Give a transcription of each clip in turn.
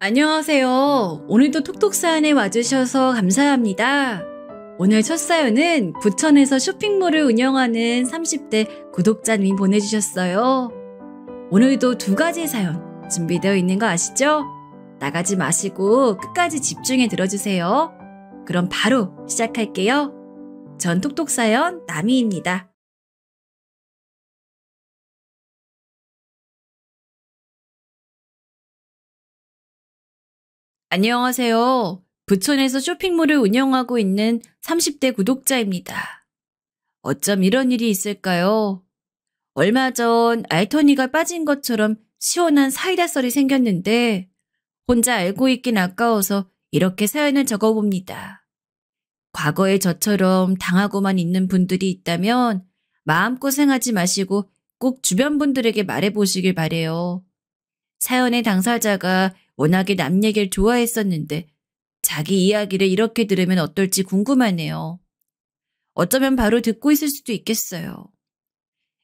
안녕하세요. 오늘도 톡톡사연에 와주셔서 감사합니다. 오늘 첫 사연은 부천에서 쇼핑몰을 운영하는 30대 구독자님이 보내주셨어요. 오늘도 두 가지 사연 준비되어 있는 거 아시죠? 나가지 마시고 끝까지 집중해 들어주세요. 그럼 바로 시작할게요. 전 톡톡사연 나미입니다. 안녕하세요. 부천에서 쇼핑몰을 운영하고 있는 30대 구독자입니다. 어쩜 이런 일이 있을까요? 얼마 전 알터니가 빠진 것처럼 시원한 사이다 썰이 생겼는데 혼자 알고 있긴 아까워서 이렇게 사연을 적어봅니다. 과거에 저처럼 당하고만 있는 분들이 있다면 마음고생하지 마시고 꼭 주변 분들에게 말해보시길 바래요. 사연의 당사자가 워낙에 남 얘기를 좋아했었는데 자기 이야기를 이렇게 들으면 어떨지 궁금하네요. 어쩌면 바로 듣고 있을 수도 있겠어요.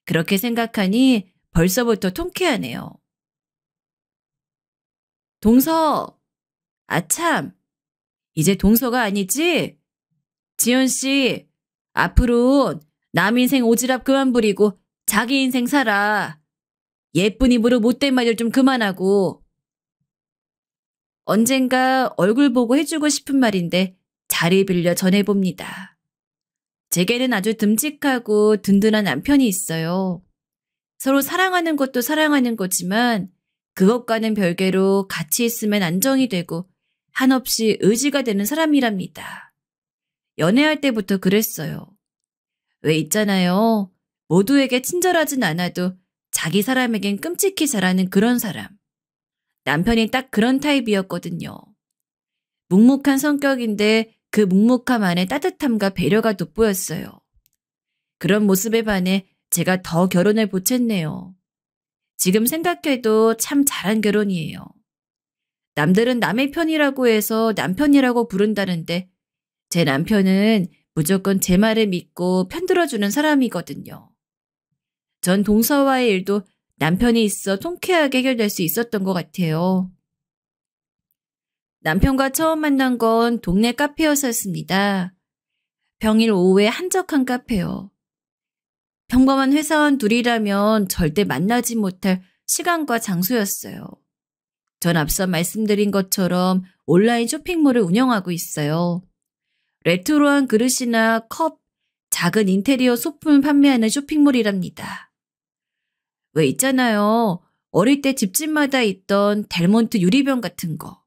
그렇게 생각하니 벌써부터 통쾌하네요. 동서! 아참! 이제 동서가 아니지? 지연씨, 앞으로 남 인생 오지랖 그만 부리고 자기 인생 살아. 예쁜 입으로 못된 말들 좀 그만하고. 언젠가 얼굴 보고 해주고 싶은 말인데 자리 빌려 전해봅니다. 제게는 아주 듬직하고 든든한 남편이 있어요. 서로 사랑하는 것도 사랑하는 거지만 그것과는 별개로 같이 있으면 안정이 되고 한없이 의지가 되는 사람이랍니다. 연애할 때부터 그랬어요. 왜 있잖아요. 모두에게 친절하진 않아도 자기 사람에겐 끔찍히 잘하는 그런 사람. 남편이 딱 그런 타입이었거든요. 묵묵한 성격인데 그 묵묵함 안에 따뜻함과 배려가 돋보였어요. 그런 모습에 반해 제가 더 결혼을 보챘네요. 지금 생각해도 참 잘한 결혼이에요. 남들은 남의 편이라고 해서 남편이라고 부른다는데 제 남편은 무조건 제 말을 믿고 편들어주는 사람이거든요. 전 동서와의 일도 남편이 있어 통쾌하게 해결될 수 있었던 것 같아요. 남편과 처음 만난 건 동네 카페였었습니다. 평일 오후에 한적한 카페요. 평범한 회사원 둘이라면 절대 만나지 못할 시간과 장소였어요. 전 앞서 말씀드린 것처럼 온라인 쇼핑몰을 운영하고 있어요. 레트로한 그릇이나 컵, 작은 인테리어 소품을 판매하는 쇼핑몰이랍니다. 왜 있잖아요. 어릴 때 집집마다 있던 델몬트 유리병 같은 거.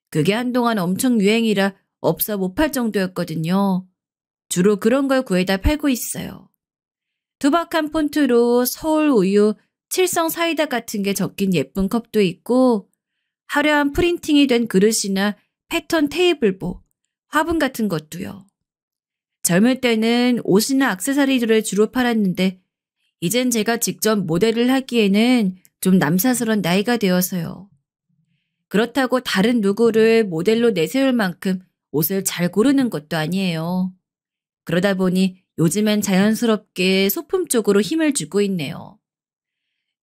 그게 한동안 엄청 유행이라 없어 못 팔 정도였거든요. 주로 그런 걸 구해다 팔고 있어요. 투박한 폰트로 서울 우유, 칠성 사이다 같은 게 적힌 예쁜 컵도 있고 화려한 프린팅이 된 그릇이나 패턴 테이블보, 화분 같은 것도요. 젊을 때는 옷이나 액세서리들을 주로 팔았는데 이젠 제가 직접 모델을 하기에는 좀 남사스런 나이가 되어서요. 그렇다고 다른 누구를 모델로 내세울 만큼 옷을 잘 고르는 것도 아니에요. 그러다 보니 요즘엔 자연스럽게 소품 쪽으로 힘을 주고 있네요.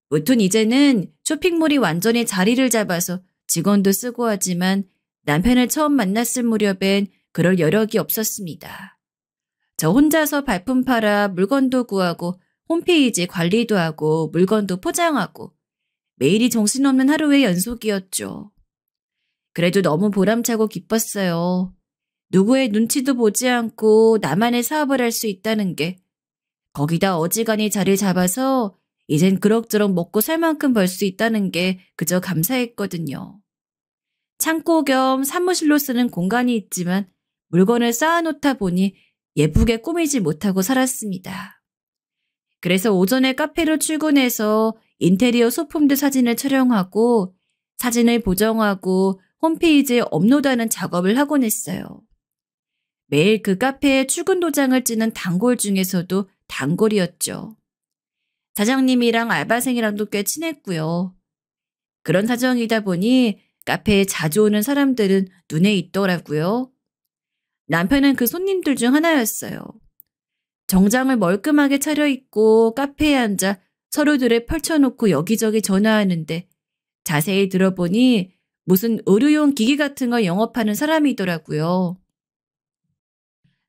무튼 이제는 쇼핑몰이 완전히 자리를 잡아서 직원도 쓰고 하지만 남편을 처음 만났을 무렵엔 그럴 여력이 없었습니다. 저 혼자서 발품 팔아 물건도 구하고 홈페이지 관리도 하고 물건도 포장하고 매일이 정신없는 하루의 연속이었죠. 그래도 너무 보람차고 기뻤어요. 누구의 눈치도 보지 않고 나만의 사업을 할 수 있다는 게 거기다 어지간히 자리를 잡아서 이젠 그럭저럭 먹고 살 만큼 벌 수 있다는 게 그저 감사했거든요. 창고 겸 사무실로 쓰는 공간이 있지만 물건을 쌓아놓다 보니 예쁘게 꾸미지 못하고 살았습니다. 그래서 오전에 카페로 출근해서 인테리어 소품들 사진을 촬영하고 사진을 보정하고 홈페이지에 업로드하는 작업을 하곤 했어요. 매일 그 카페에 출근 도장을 찍는 단골 중에서도 단골이었죠. 사장님이랑 알바생이랑도 꽤 친했고요. 그런 사정이다 보니 카페에 자주 오는 사람들은 눈에 있더라고요. 남편은 그 손님들 중 하나였어요. 정장을 멀끔하게 차려입고 카페에 앉아 서류들을 펼쳐놓고 여기저기 전화하는데 자세히 들어보니 무슨 의료용 기기 같은 걸 영업하는 사람이더라고요.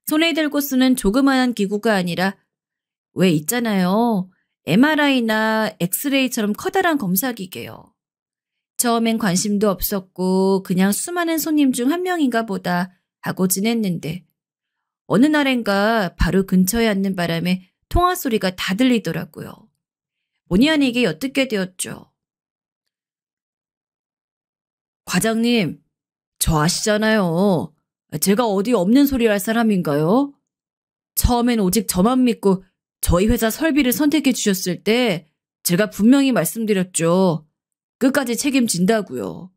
손에 들고 쓰는 조그마한 기구가 아니라 왜 있잖아요. MRI나 엑스레이처럼 커다란 검사기계요. 처음엔 관심도 없었고 그냥 수많은 손님 중 한 명인가 보다 하고 지냈는데 어느 날엔가 바로 근처에 앉는 바람에 통화 소리가 다 들리더라고요. 본의 아니게 엿듣게 되었죠. 과장님, 저 아시잖아요. 제가 어디 없는 소리 할 사람인가요? 처음엔 오직 저만 믿고 저희 회사 설비를 선택해 주셨을 때 제가 분명히 말씀드렸죠. 끝까지 책임진다고요.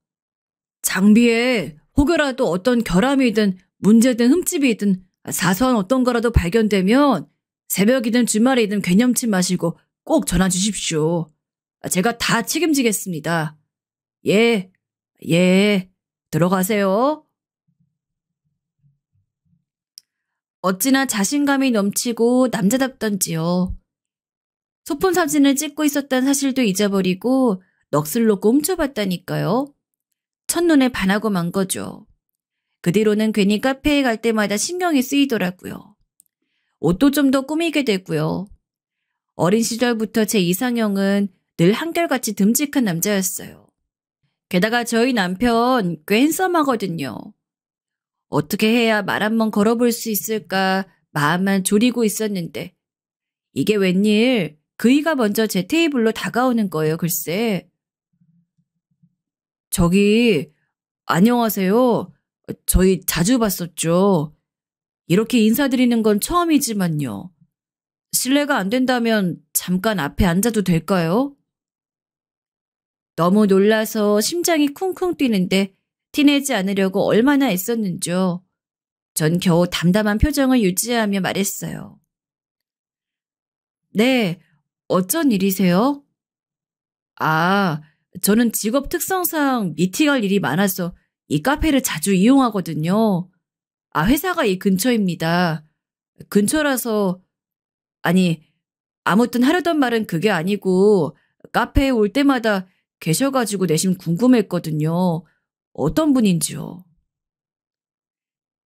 장비에 혹여라도 어떤 결함이든 문제든 흠집이든 사소한 어떤 거라도 발견되면 새벽이든 주말이든 괴념치 마시고 꼭 전화 주십시오. 제가 다 책임지겠습니다. 예, 예, 들어가세요. 어찌나 자신감이 넘치고 남자답던지요. 소품 사진을 찍고 있었던 사실도 잊어버리고 넋을 놓고 훔쳐봤다니까요. 첫눈에 반하고 만 거죠. 그 뒤로는 괜히 카페에 갈 때마다 신경이 쓰이더라고요. 옷도 좀 더 꾸미게 되고요. 어린 시절부터 제 이상형은 늘 한결같이 듬직한 남자였어요. 게다가 저희 남편 꽤 핸섬하거든요. 어떻게 해야 말 한 번 걸어볼 수 있을까 마음만 졸이고 있었는데 이게 웬일 그이가 먼저 제 테이블로 다가오는 거예요, 글쎄. 저기 안녕하세요. 저희 자주 봤었죠. 이렇게 인사드리는 건 처음이지만요. 실례가 안 된다면 잠깐 앞에 앉아도 될까요? 너무 놀라서 심장이 쿵쿵 뛰는데 티내지 않으려고 얼마나 애썼는지요. 전 겨우 담담한 표정을 유지하며 말했어요. 네, 어쩐 일이세요? 아, 저는 직업 특성상 미팅할 일이 많아서 이 카페를 자주 이용하거든요. 아, 회사가 이 근처입니다. 근처라서, 아니, 아무튼 하려던 말은 그게 아니고 카페에 올 때마다 계셔가지고 내심 궁금했거든요. 어떤 분인지요.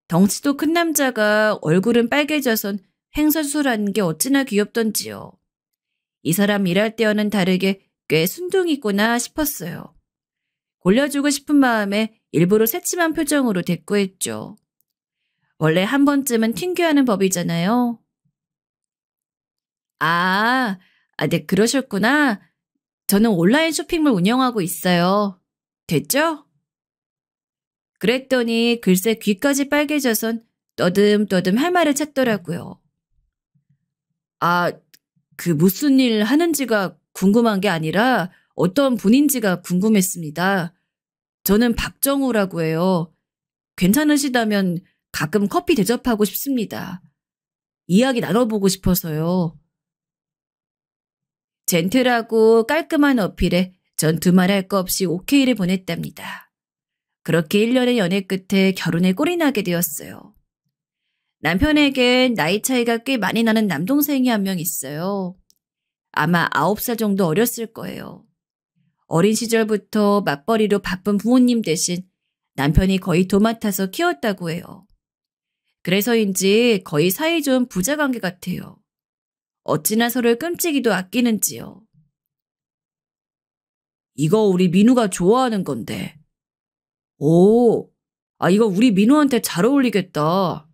덩치도 큰 남자가 얼굴은 빨개져선 횡설수설하는 게 어찌나 귀엽던지요. 이 사람 일할 때와는 다르게 꽤 순둥이구나 싶었어요. 골려주고 싶은 마음에 일부러 새침한 표정으로 대꾸했죠. 원래 한 번쯤은 튕겨하는 법이잖아요. 네, 그러셨구나. 저는 온라인 쇼핑몰 운영하고 있어요. 됐죠? 그랬더니 글쎄 귀까지 빨개져선 떠듬떠듬 할 말을 찾더라고요. 아, 그 무슨 일 하는지가 궁금한 게 아니라 어떤 분인지가 궁금했습니다. 저는 박정우라고 해요. 괜찮으시다면 가끔 커피 대접하고 싶습니다. 이야기 나눠보고 싶어서요. 젠틀하고 깔끔한 어필에 전 두말 할 거 없이 오케이를 보냈답니다. 그렇게 1년의 연애 끝에 결혼에 꼴이 나게 되었어요. 남편에겐 나이 차이가 꽤 많이 나는 남동생이 한 명 있어요. 아마 9살 정도 어렸을 거예요. 어린 시절부터 맞벌이로 바쁜 부모님 대신 남편이 거의 도맡아서 키웠다고 해요. 그래서인지 거의 사이좋은 부자관계 같아요. 어찌나 서로를 끔찍이도 아끼는지요. 이거 우리 민우가 좋아하는 건데. 오, 이거 우리 민우한테 잘 어울리겠다.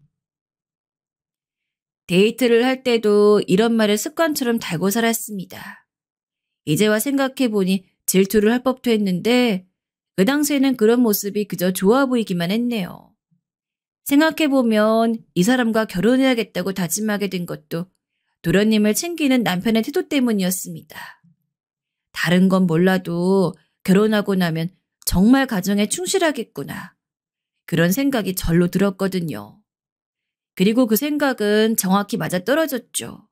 데이트를 할 때도 이런 말을 습관처럼 달고 살았습니다. 이제와 생각해보니 질투를 할 법도 했는데 그 당시에는 그런 모습이 그저 좋아 보이기만 했네요. 생각해보면 이 사람과 결혼해야겠다고 다짐하게 된 것도 도련님을 챙기는 남편의 태도 때문이었습니다. 다른 건 몰라도 결혼하고 나면 정말 가정에 충실하겠구나. 그런 생각이 절로 들었거든요. 그리고 그 생각은 정확히 맞아떨어졌죠.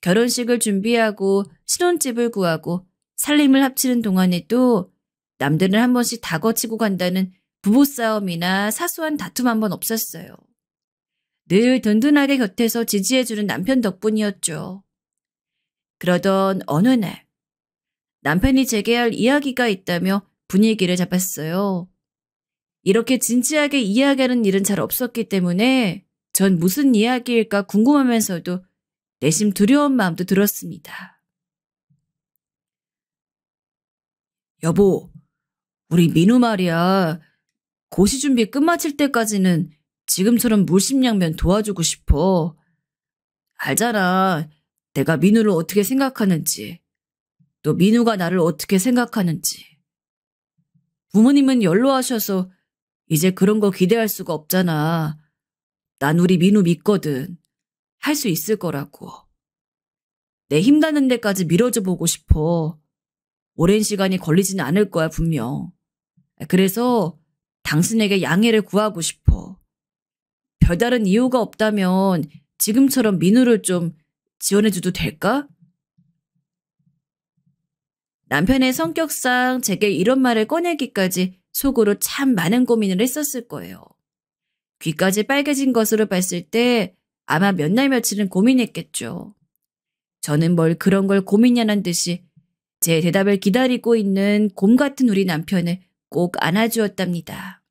결혼식을 준비하고 신혼집을 구하고 살림을 합치는 동안에도 남들은 한 번씩 다 거치고 간다는 부부싸움이나 사소한 다툼 한 번 없었어요. 늘 든든하게 곁에서 지지해주는 남편 덕분이었죠. 그러던 어느 날 남편이 제게 할 이야기가 있다며 분위기를 잡았어요. 이렇게 진지하게 이야기하는 일은 잘 없었기 때문에 전 무슨 이야기일까 궁금하면서도 내심 두려운 마음도 들었습니다. 여보, 우리 민우 말이야. 고시 준비 끝마칠 때까지는 지금처럼 물심양면 도와주고 싶어. 알잖아. 내가 민우를 어떻게 생각하는지. 또 민우가 나를 어떻게 생각하는지. 부모님은 연로하셔서 이제 그런 거 기대할 수가 없잖아. 난 우리 민우 믿거든. 할 수 있을 거라고. 내 힘닿는 데까지 밀어줘 보고 싶어. 오랜 시간이 걸리지는 않을 거야, 분명. 그래서 당신에게 양해를 구하고 싶어. 별다른 이유가 없다면 지금처럼 민우를 좀 지원해줘도 될까? 남편의 성격상 제게 이런 말을 꺼내기까지 속으로 참 많은 고민을 했었을 거예요. 귀까지 빨개진 것으로 봤을 때 아마 몇 날 며칠은 고민했겠죠. 저는 뭘 그런 걸 고민냐는 듯이 제 대답을 기다리고 있는 곰 같은 우리 남편을 꼭 안아주었답니다.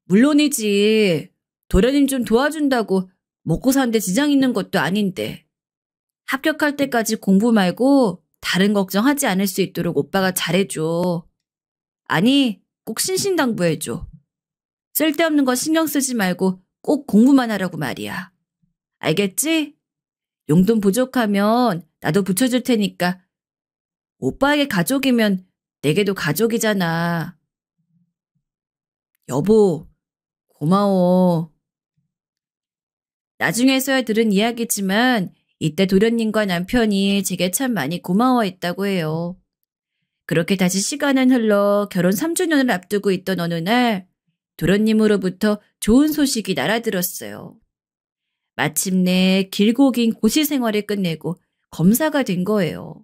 물론이지. 도련님 좀 도와준다고 먹고 사는데 지장 있는 것도 아닌데. 합격할 때까지 공부 말고 다른 걱정하지 않을 수 있도록 오빠가 잘해줘. 아니, 꼭 신신당부해줘. 쓸데없는 거 신경 쓰지 말고 꼭 공부만 하라고 말이야. 알겠지? 용돈 부족하면 나도 붙여줄 테니까. 오빠에게 가족이면 내게도 가족이잖아. 여보, 고마워. 나중에서야 들은 이야기지만 이때 도련님과 남편이 제게 참 많이 고마워했다고 해요. 그렇게 다시 시간은 흘러 결혼 3주년을 앞두고 있던 어느 날 도련님으로부터 좋은 소식이 날아들었어요. 마침내 길고 긴 고시 생활을 끝내고 검사가 된 거예요.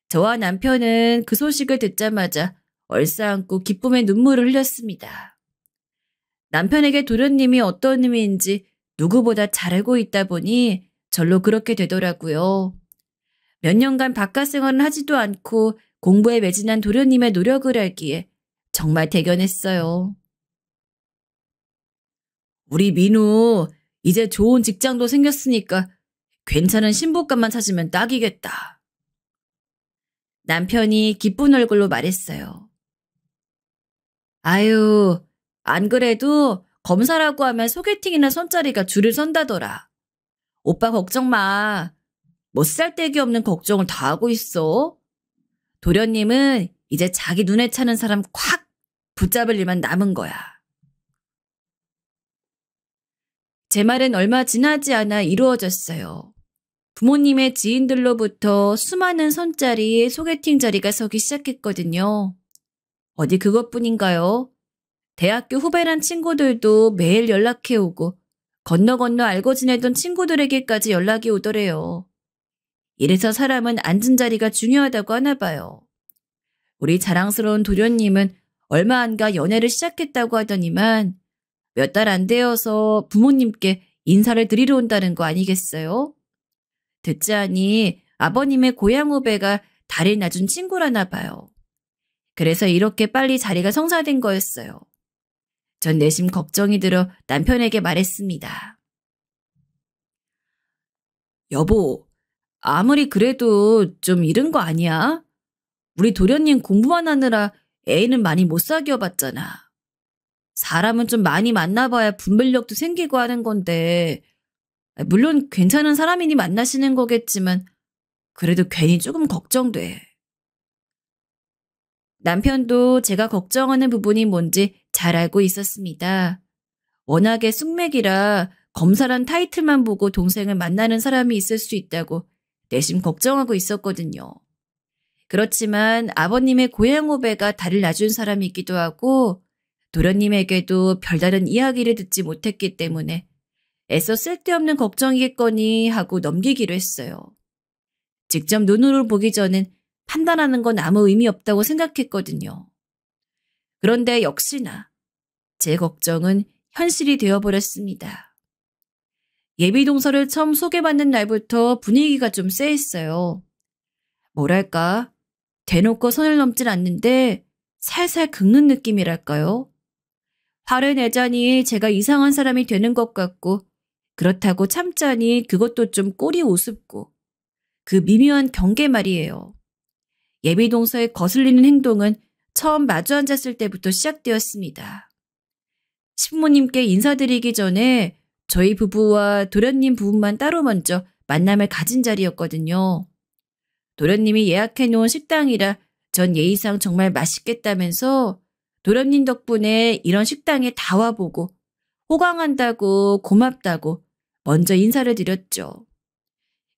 저와 남편은 그 소식을 듣자마자 얼싸안고 기쁨의 눈물을 흘렸습니다. 남편에게 도련님이 어떤 의미인지 누구보다 잘 알고 있다 보니 절로 그렇게 되더라고요. 몇 년간 바깥 생활은 하지도 않고 공부에 매진한 도련님의 노력을 알기에 정말 대견했어요. 우리 민우 이제 좋은 직장도 생겼으니까 괜찮은 신부감만 찾으면 딱이겠다. 남편이 기쁜 얼굴로 말했어요. 아유, 안 그래도 검사라고 하면 소개팅이나 손자리가 줄을 선다더라. 오빠 걱정 마. 뭐 쓸데기 없는 걱정을 다 하고 있어. 도련님은 이제 자기 눈에 차는 사람 콱 붙잡을 일만 남은 거야. 제 말은 얼마 지나지 않아 이루어졌어요. 부모님의 지인들로부터 수많은 손자리, 소개팅 자리가 서기 시작했거든요. 어디 그것뿐인가요? 대학교 후배란 친구들도 매일 연락해오고 건너 알고 지내던 친구들에게까지 연락이 오더래요. 이래서 사람은 앉은 자리가 중요하다고 하나 봐요. 우리 자랑스러운 도련님은 얼마 안 가 연애를 시작했다고 하더니만 몇 달 안 되어서 부모님께 인사를 드리러 온다는 거 아니겠어요? 듣지 않니 아버님의 고향 후배가 다리를 놔준 친구라나 봐요. 그래서 이렇게 빨리 자리가 성사된 거였어요. 전 내심 걱정이 들어 남편에게 말했습니다. 여보, 아무리 그래도 좀 이른 거 아니야? 우리 도련님 공부만 하느라 애는 많이 못 사귀어봤잖아. 사람은 좀 많이 만나봐야 분별력도 생기고 하는 건데 물론 괜찮은 사람이니 만나시는 거겠지만 그래도 괜히 조금 걱정돼. 남편도 제가 걱정하는 부분이 뭔지 잘 알고 있었습니다. 워낙에 숙맥이라 검사란 타이틀만 보고 동생을 만나는 사람이 있을 수 있다고 내심 걱정하고 있었거든요. 그렇지만 아버님의 고향 후배가 다리를 놔준 사람이기도 하고 도련님에게도 별다른 이야기를 듣지 못했기 때문에 애써 쓸데없는 걱정이겠거니 하고 넘기기로 했어요. 직접 눈으로 보기 전엔 판단하는 건 아무 의미 없다고 생각했거든요. 그런데 역시나 제 걱정은 현실이 되어버렸습니다. 예비동서를 처음 소개받는 날부터 분위기가 좀 쎄했어요. 뭐랄까, 대놓고 선을 넘진 않는데 살살 긁는 느낌이랄까요? 화를 내자니 제가 이상한 사람이 되는 것 같고 그렇다고 참자니 그것도 좀 꼴이 우습고 그 미묘한 경계 말이에요. 예비동서에 거슬리는 행동은 처음 마주 앉았을 때부터 시작되었습니다. 신부님께 인사드리기 전에 저희 부부와 도련님 부부만 따로 먼저 만남을 가진 자리였거든요. 도련님이 예약해 놓은 식당이라 전 예의상 정말 맛있겠다면서 도련님 덕분에 이런 식당에 다 와보고 호강한다고 고맙다고 먼저 인사를 드렸죠.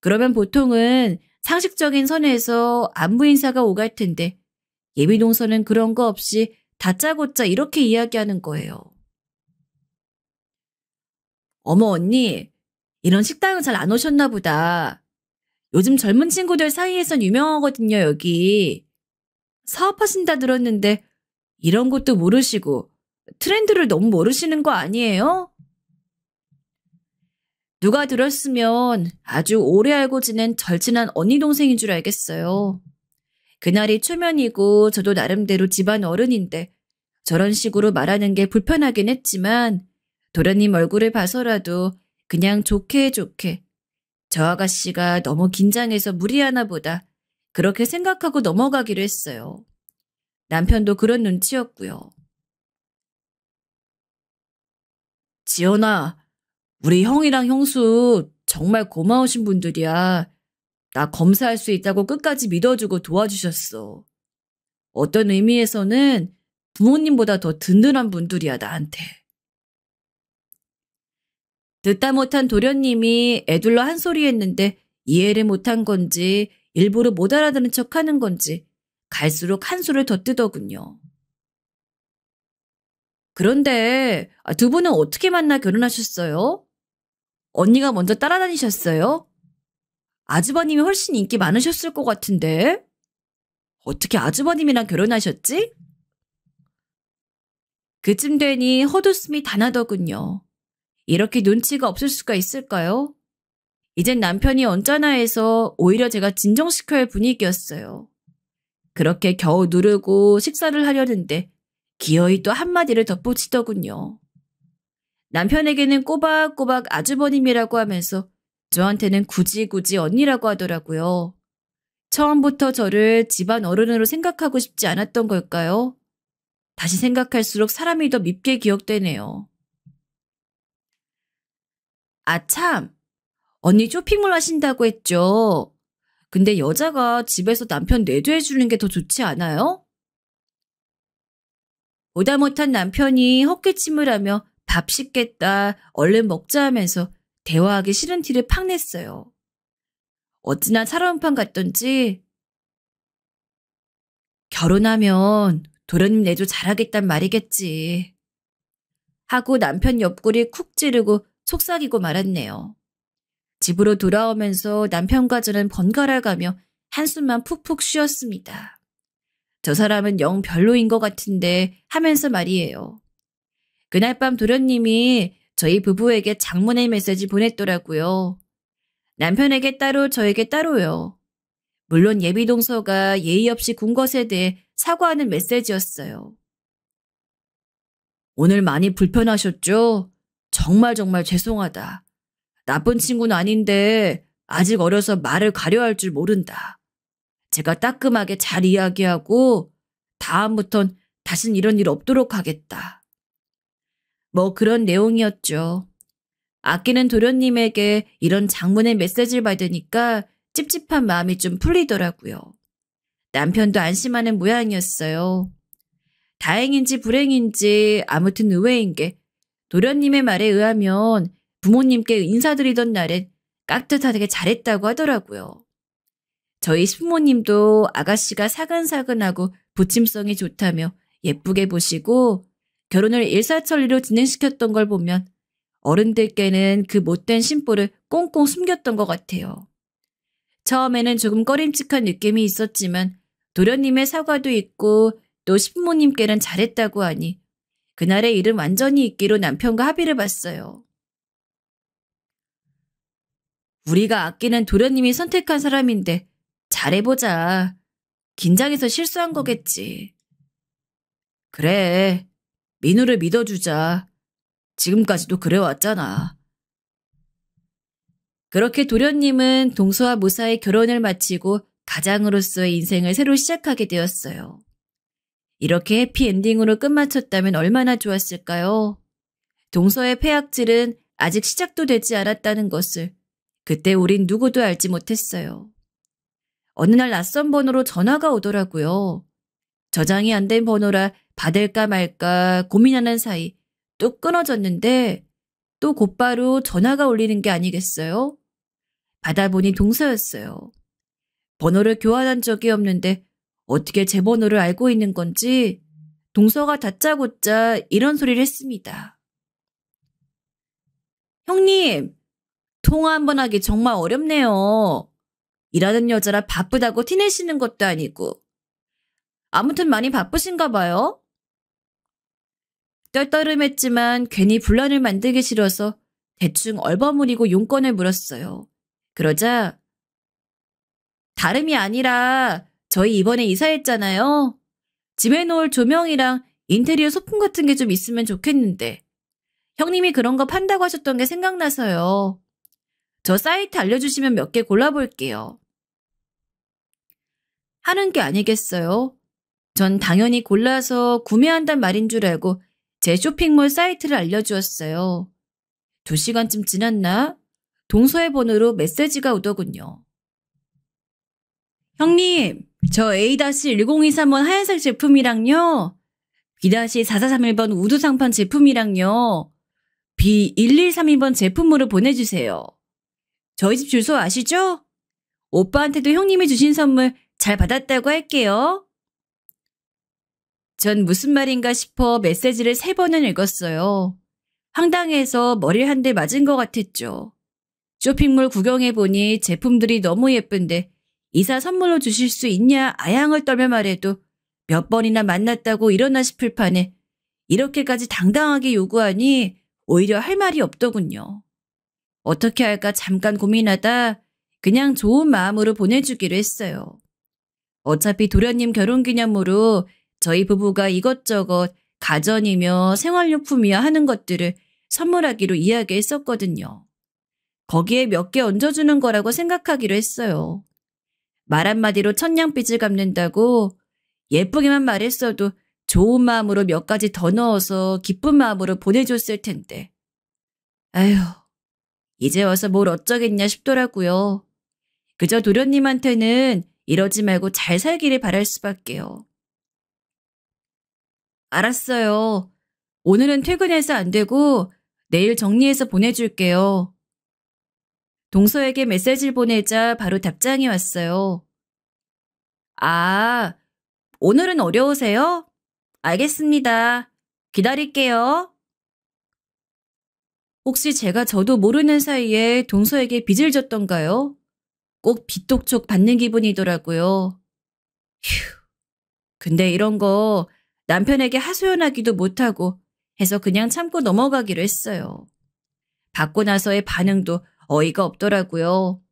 그러면 보통은 상식적인 선에서 안부 인사가 오갈 텐데 예비동서는 그런 거 없이 다짜고짜 이렇게 이야기하는 거예요. 어머 언니, 이런 식당은 잘 안 오셨나 보다. 요즘 젊은 친구들 사이에선 유명하거든요, 여기. 사업하신다 들었는데 이런 것도 모르시고 트렌드를 너무 모르시는 거 아니에요? 누가 들었으면 아주 오래 알고 지낸 절친한 언니 동생인 줄 알겠어요. 그날이 초면이고 저도 나름대로 집안 어른인데 저런 식으로 말하는 게 불편하긴 했지만 도련님 얼굴을 봐서라도 그냥 좋게 좋게 저 아가씨가 너무 긴장해서 무리하나 보다 그렇게 생각하고 넘어가기로 했어요. 남편도 그런 눈치였고요. 지연아, 우리 형이랑 형수 정말 고마우신 분들이야. 나 검사할 수 있다고 끝까지 믿어주고 도와주셨어. 어떤 의미에서는 부모님보다 더 든든한 분들이야, 나한테. 듣다 못한 도련님이 애둘러 한 소리 했는데 이해를 못한 건지 일부러 못 알아듣는 척 하는 건지 갈수록 한수를 더 뜨더군요. 그런데 두 분은 어떻게 만나 결혼하셨어요? 언니가 먼저 따라다니셨어요? 아주버님이 훨씬 인기 많으셨을 것 같은데? 어떻게 아주버님이랑 결혼하셨지? 그쯤 되니 헛웃음이 다 나더군요. 이렇게 눈치가 없을 수가 있을까요? 이젠 남편이 언짢아 해서 오히려 제가 진정시켜야 할 분위기였어요. 그렇게 겨우 누르고 식사를 하려는데 기어이 또 한마디를 덧붙이더군요. 남편에게는 꼬박꼬박 아주버님이라고 하면서 저한테는 굳이 언니라고 하더라고요. 처음부터 저를 집안 어른으로 생각하고 싶지 않았던 걸까요? 다시 생각할수록 사람이 더 밉게 기억되네요. 아, 참. 언니 쇼핑몰 하신다고 했죠? 근데 여자가 집에서 남편 내조해주는 게 더 좋지 않아요? 보다 못한 남편이 헛기침을 하며 밥 식겠다, 얼른 먹자 하면서 대화하기 싫은 티를 팍 냈어요. 어찌나 살아온판 같던지 결혼하면 도련님 내조 잘하겠단 말이겠지. 하고 남편 옆구리 쿡 찌르고 속삭이고 말았네요. 집으로 돌아오면서 남편과 저는 번갈아 가며 한숨만 푹푹 쉬었습니다. 저 사람은 영 별로인 것 같은데 하면서 말이에요. 그날 밤 도련님이 저희 부부에게 장문의 메시지 보냈더라고요. 남편에게 따로 저에게 따로요. 물론 예비동서가 예의 없이 군 것에 대해 사과하는 메시지였어요. 오늘 많이 불편하셨죠? 정말 죄송하다. 나쁜 친구는 아닌데 아직 어려서 말을 가려할 줄 모른다. 제가 따끔하게 잘 이야기하고 다음부턴 다신 이런 일 없도록 하겠다. 뭐 그런 내용이었죠. 아끼는 도련님에게 이런 장문의 메시지를 받으니까 찝찝한 마음이 좀 풀리더라고요. 남편도 안심하는 모양이었어요. 다행인지 불행인지 아무튼 의외인 게 도련님의 말에 의하면 부모님께 인사드리던 날엔 깍듯하게 잘했다고 하더라고요. 저희 신부모님도 아가씨가 사근사근하고 부침성이 좋다며 예쁘게 보시고 결혼을 일사천리로 진행시켰던 걸 보면 어른들께는 그 못된 심보를 꽁꽁 숨겼던 것 같아요. 처음에는 조금 꺼림칙한 느낌이 있었지만 도련님의 사과도 있고 또 신부모님께는 잘했다고 하니 그날의 일은 완전히 잊기로 남편과 합의를 봤어요. 우리가 아끼는 도련님이 선택한 사람인데 잘해보자. 긴장해서 실수한 거겠지. 그래, 민우를 믿어주자. 지금까지도 그래왔잖아. 그렇게 도련님은 동서와 무사히 결혼을 마치고 가장으로서의 인생을 새로 시작하게 되었어요. 이렇게 해피엔딩으로 끝마쳤다면 얼마나 좋았을까요? 동서의 폐악질은 아직 시작도 되지 않았다는 것을 그때 우린 누구도 알지 못했어요. 어느 날 낯선 번호로 전화가 오더라고요. 저장이 안 된 번호라 받을까 말까 고민하는 사이 뚝 끊어졌는데 또 곧바로 전화가 울리는 게 아니겠어요? 받아보니 동서였어요. 번호를 교환한 적이 없는데 어떻게 제 번호를 알고 있는 건지 동서가 다짜고짜 이런 소리를 했습니다. 형님, 통화 한 번 하기 정말 어렵네요. 일하는 여자라 바쁘다고 티내시는 것도 아니고. 아무튼 많이 바쁘신가 봐요. 떨떠름했지만 괜히 분란을 만들기 싫어서 대충 얼버무리고 용건을 물었어요. 그러자 다름이 아니라 저희 이번에 이사했잖아요. 집에 놓을 조명이랑 인테리어 소품 같은 게 좀 있으면 좋겠는데 형님이 그런 거 판다고 하셨던 게 생각나서요. 저 사이트 알려주시면 몇 개 골라볼게요. 하는 게 아니겠어요? 전 당연히 골라서 구매한단 말인 줄 알고 제 쇼핑몰 사이트를 알려주었어요. 2시간쯤 지났나? 동서의 번호로 메시지가 오더군요. 형님, 저 A-1023번 하얀색 제품이랑요. B-4431번 우드 상판 제품이랑요. B1132번 제품으로 보내주세요. 저희 집 주소 아시죠? 오빠한테도 형님이 주신 선물 잘 받았다고 할게요. 전 무슨 말인가 싶어 메시지를 3번은 읽었어요. 황당해서 머리를 한 대 맞은 것 같았죠. 쇼핑몰 구경해보니 제품들이 너무 예쁜데 이사 선물로 주실 수 있냐 아양을 떨며 말해도 몇 번이나 만났다고 일어나 싶을 판에 이렇게까지 당당하게 요구하니 오히려 할 말이 없더군요. 어떻게 할까 잠깐 고민하다 그냥 좋은 마음으로 보내주기로 했어요. 어차피 도련님 결혼기념으로 저희 부부가 이것저것 가전이며 생활용품이야 하는 것들을 선물하기로 이야기했었거든요. 거기에 몇 개 얹어주는 거라고 생각하기로 했어요. 말 한마디로 천냥빚을 갚는다고 예쁘게만 말했어도 좋은 마음으로 몇 가지 더 넣어서 기쁜 마음으로 보내줬을 텐데. 아휴, 이제 와서 뭘 어쩌겠냐 싶더라고요. 그저 도련님한테는 이러지 말고 잘 살기를 바랄 수밖에요. 알았어요. 오늘은 퇴근해서 안 되고 내일 정리해서 보내줄게요. 동서에게 메시지를 보내자 바로 답장이 왔어요. 아, 오늘은 어려우세요? 알겠습니다. 기다릴게요. 혹시 제가 저도 모르는 사이에 동서에게 빚을 졌던가요? 꼭 빚독촉 받는 기분이더라고요. 휴, 근데 이런 거 남편에게 하소연하기도 못하고 해서 그냥 참고 넘어가기로 했어요. 받고 나서의 반응도 어이가 없더라고요.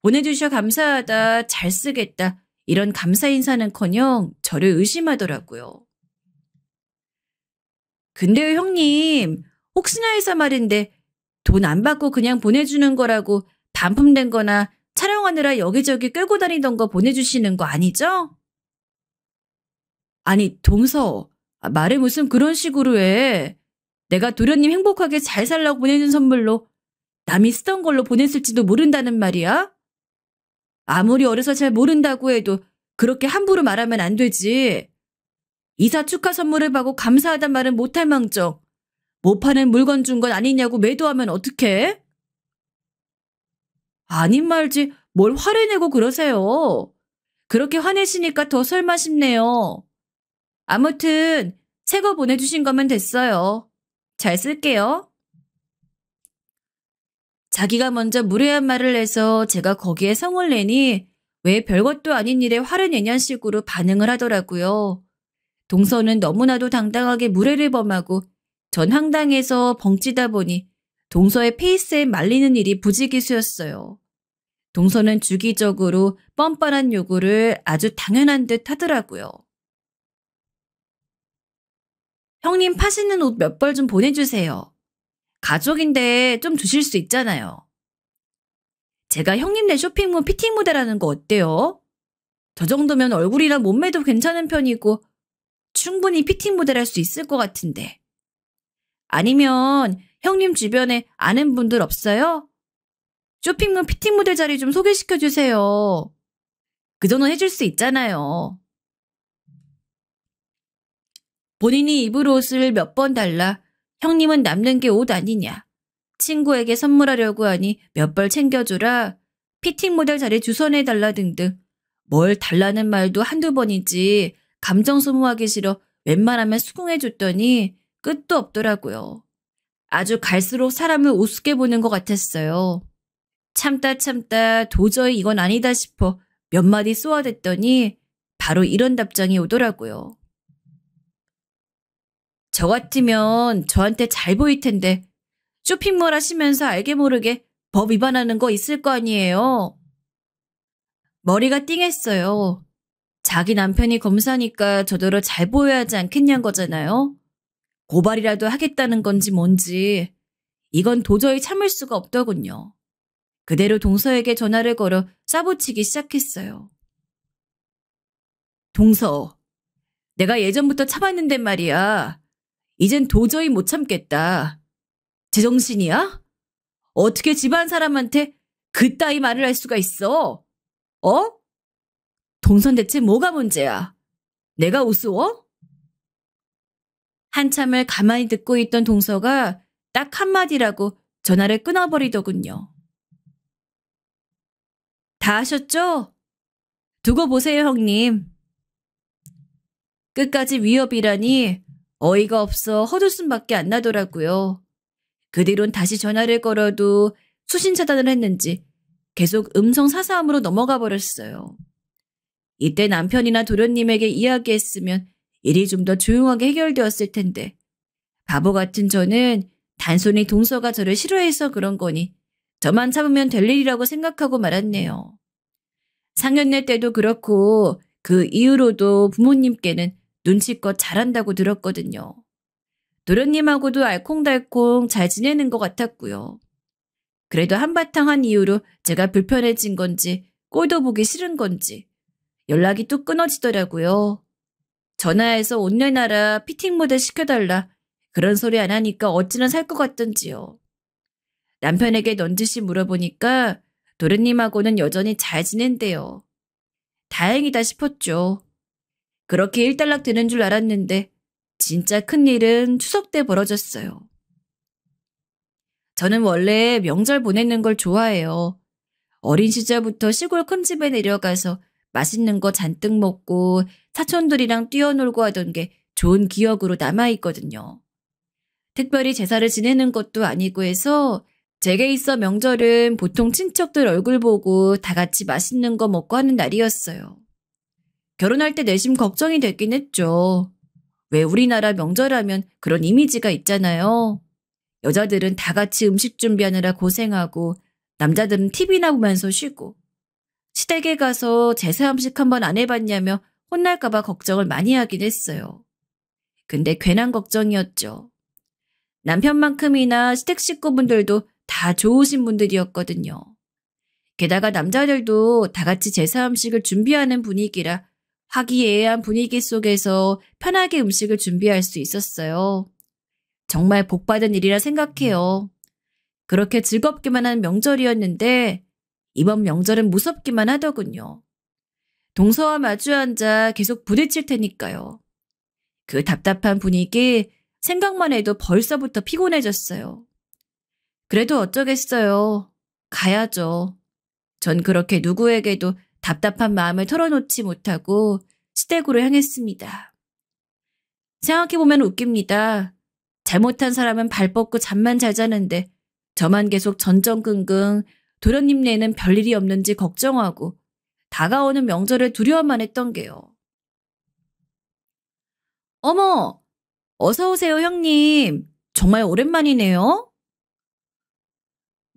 보내주셔 감사하다, 잘 쓰겠다 이런 감사 인사는커녕 저를 의심하더라고요. 근데요 형님, 혹시나 해서 말인데 돈 안 받고 그냥 보내주는 거라고 반품된 거나 촬영하느라 여기저기 끌고 다니던 거 보내주시는 거 아니죠? 아니 동서, 말을 무슨 그런 식으로 해. 내가 도련님 행복하게 잘 살라고 보내준 선물로 남이 쓰던 걸로 보냈을지도 모른다는 말이야? 아무리 어려서 잘 모른다고 해도 그렇게 함부로 말하면 안 되지. 이사 축하 선물을 받고 감사하단 말은 못할 망정 못 파는 물건 준 건 아니냐고 매도하면 어떡해? 아닌 말지 뭘 화를 내고 그러세요. 그렇게 화내시니까 더 설마 싶네요. 아무튼 새 거 보내주신 거면 됐어요. 잘 쓸게요. 자기가 먼저 무례한 말을 해서 제가 거기에 성을 내니 왜 별것도 아닌 일에 화를 내냐는 식으로 반응을 하더라고요. 동서는 너무나도 당당하게 무례를 범하고 전 황당해서 벙찌다 보니 동서의 페이스에 말리는 일이 부지기수였어요. 동서는 주기적으로 뻔뻔한 요구를 아주 당연한 듯 하더라고요. 형님 파시는 옷 몇 벌 좀 보내주세요. 가족인데 좀 주실 수 있잖아요. 제가 형님네 쇼핑몰 피팅 모델하는 거 어때요? 저 정도면 얼굴이나 몸매도 괜찮은 편이고 충분히 피팅 모델 할 수 있을 것 같은데. 아니면 형님 주변에 아는 분들 없어요? 쇼핑몰 피팅 모델 자리 좀 소개시켜 주세요. 그 정도는 해줄 수 있잖아요. 본인이 입을 옷을 몇 번 달라 형님은 남는 게 옷 아니냐. 친구에게 선물하려고 하니 몇 벌 챙겨주라. 피팅 모델 자리 주선해달라 등등. 뭘 달라는 말도 한두 번이지 감정 소모하기 싫어 웬만하면 수긍해줬더니 끝도 없더라고요. 아주 갈수록 사람을 우습게 보는 것 같았어요. 참다 도저히 이건 아니다 싶어 몇 마디 쏘아댔더니 바로 이런 답장이 오더라고요. 저 같으면 저한테 잘 보일 텐데 쇼핑몰 하시면서 알게 모르게 법 위반하는 거 있을 거 아니에요. 머리가 띵했어요. 자기 남편이 검사니까 저더러 잘 보여야 하지 않겠냐는 거잖아요. 고발이라도 하겠다는 건지 뭔지 이건 도저히 참을 수가 없더군요. 그대로 동서에게 전화를 걸어 싸붙이기 시작했어요. 동서, 내가 예전부터 참았는데 말이야. 이젠 도저히 못 참겠다. 제정신이야? 어떻게 집안 사람한테 그따위 말을 할 수가 있어? 어? 동선 대체 뭐가 문제야? 내가 우스워? 한참을 가만히 듣고 있던 동서가 딱 한마디라고 전화를 끊어버리더군요. 다 하셨죠? 두고 보세요, 형님. 끝까지 위협이라니 어이가 없어 헛웃음밖에 안 나더라고요. 그 뒤론 다시 전화를 걸어도 수신 차단을 했는지 계속 음성 사서함으로 넘어가 버렸어요. 이때 남편이나 도련님에게 이야기했으면 일이 좀 더 조용하게 해결되었을 텐데 바보 같은 저는 단순히 동서가 저를 싫어해서 그런 거니 저만 참으면 될 일이라고 생각하고 말았네요. 상견례 때도 그렇고 그 이후로도 부모님께는 눈치껏 잘한다고 들었거든요. 도련님하고도 알콩달콩 잘 지내는 것 같았고요. 그래도 한바탕 한 이후로 제가 불편해진 건지 꼴도 보기 싫은 건지 연락이 뚝 끊어지더라고요. 전화해서 옷 내놔라, 피팅 모델 시켜달라 그런 소리 안 하니까 어찌나 살 것 같던지요. 남편에게 넌지시 물어보니까 도련님하고는 여전히 잘 지낸대요. 다행이다 싶었죠. 그렇게 일단락 되는 줄 알았는데 진짜 큰일은 추석 때 벌어졌어요. 저는 원래 명절 보내는 걸 좋아해요. 어린 시절부터 시골 큰 집에 내려가서 맛있는 거 잔뜩 먹고 사촌들이랑 뛰어놀고 하던 게 좋은 기억으로 남아있거든요. 특별히 제사를 지내는 것도 아니고 해서 제게 있어 명절은 보통 친척들 얼굴 보고 다 같이 맛있는 거 먹고 하는 날이었어요. 결혼할 때 내심 걱정이 됐긴 했죠. 왜 우리나라 명절하면 그런 이미지가 있잖아요. 여자들은 다 같이 음식 준비하느라 고생하고 남자들은 TV나 보면서 쉬고 시댁에 가서 제사 음식 한번 안 해봤냐며 혼날까 봐 걱정을 많이 하긴 했어요. 근데 괜한 걱정이었죠. 남편만큼이나 시댁 식구분들도 다 좋으신 분들이었거든요. 게다가 남자들도 다 같이 제사 음식을 준비하는 분위기라 화기애애한 분위기 속에서 편하게 음식을 준비할 수 있었어요. 정말 복받은 일이라 생각해요. 그렇게 즐겁기만 한 명절이었는데 이번 명절은 무섭기만 하더군요. 동서와 마주 앉아 계속 부딪힐 테니까요. 그 답답한 분위기 생각만 해도 벌써부터 피곤해졌어요. 그래도 어쩌겠어요. 가야죠. 전 그렇게 누구에게도 답답한 마음을 털어놓지 못하고 시댁으로 향했습니다. 생각해보면 웃깁니다. 잘못한 사람은 발 뻗고 잠만 잘 자는데 저만 계속 전전긍긍 도련님네는 별일이 없는지 걱정하고 다가오는 명절을 두려워만 했던 게요. 어머! 어서 오세요, 형님. 정말 오랜만이네요.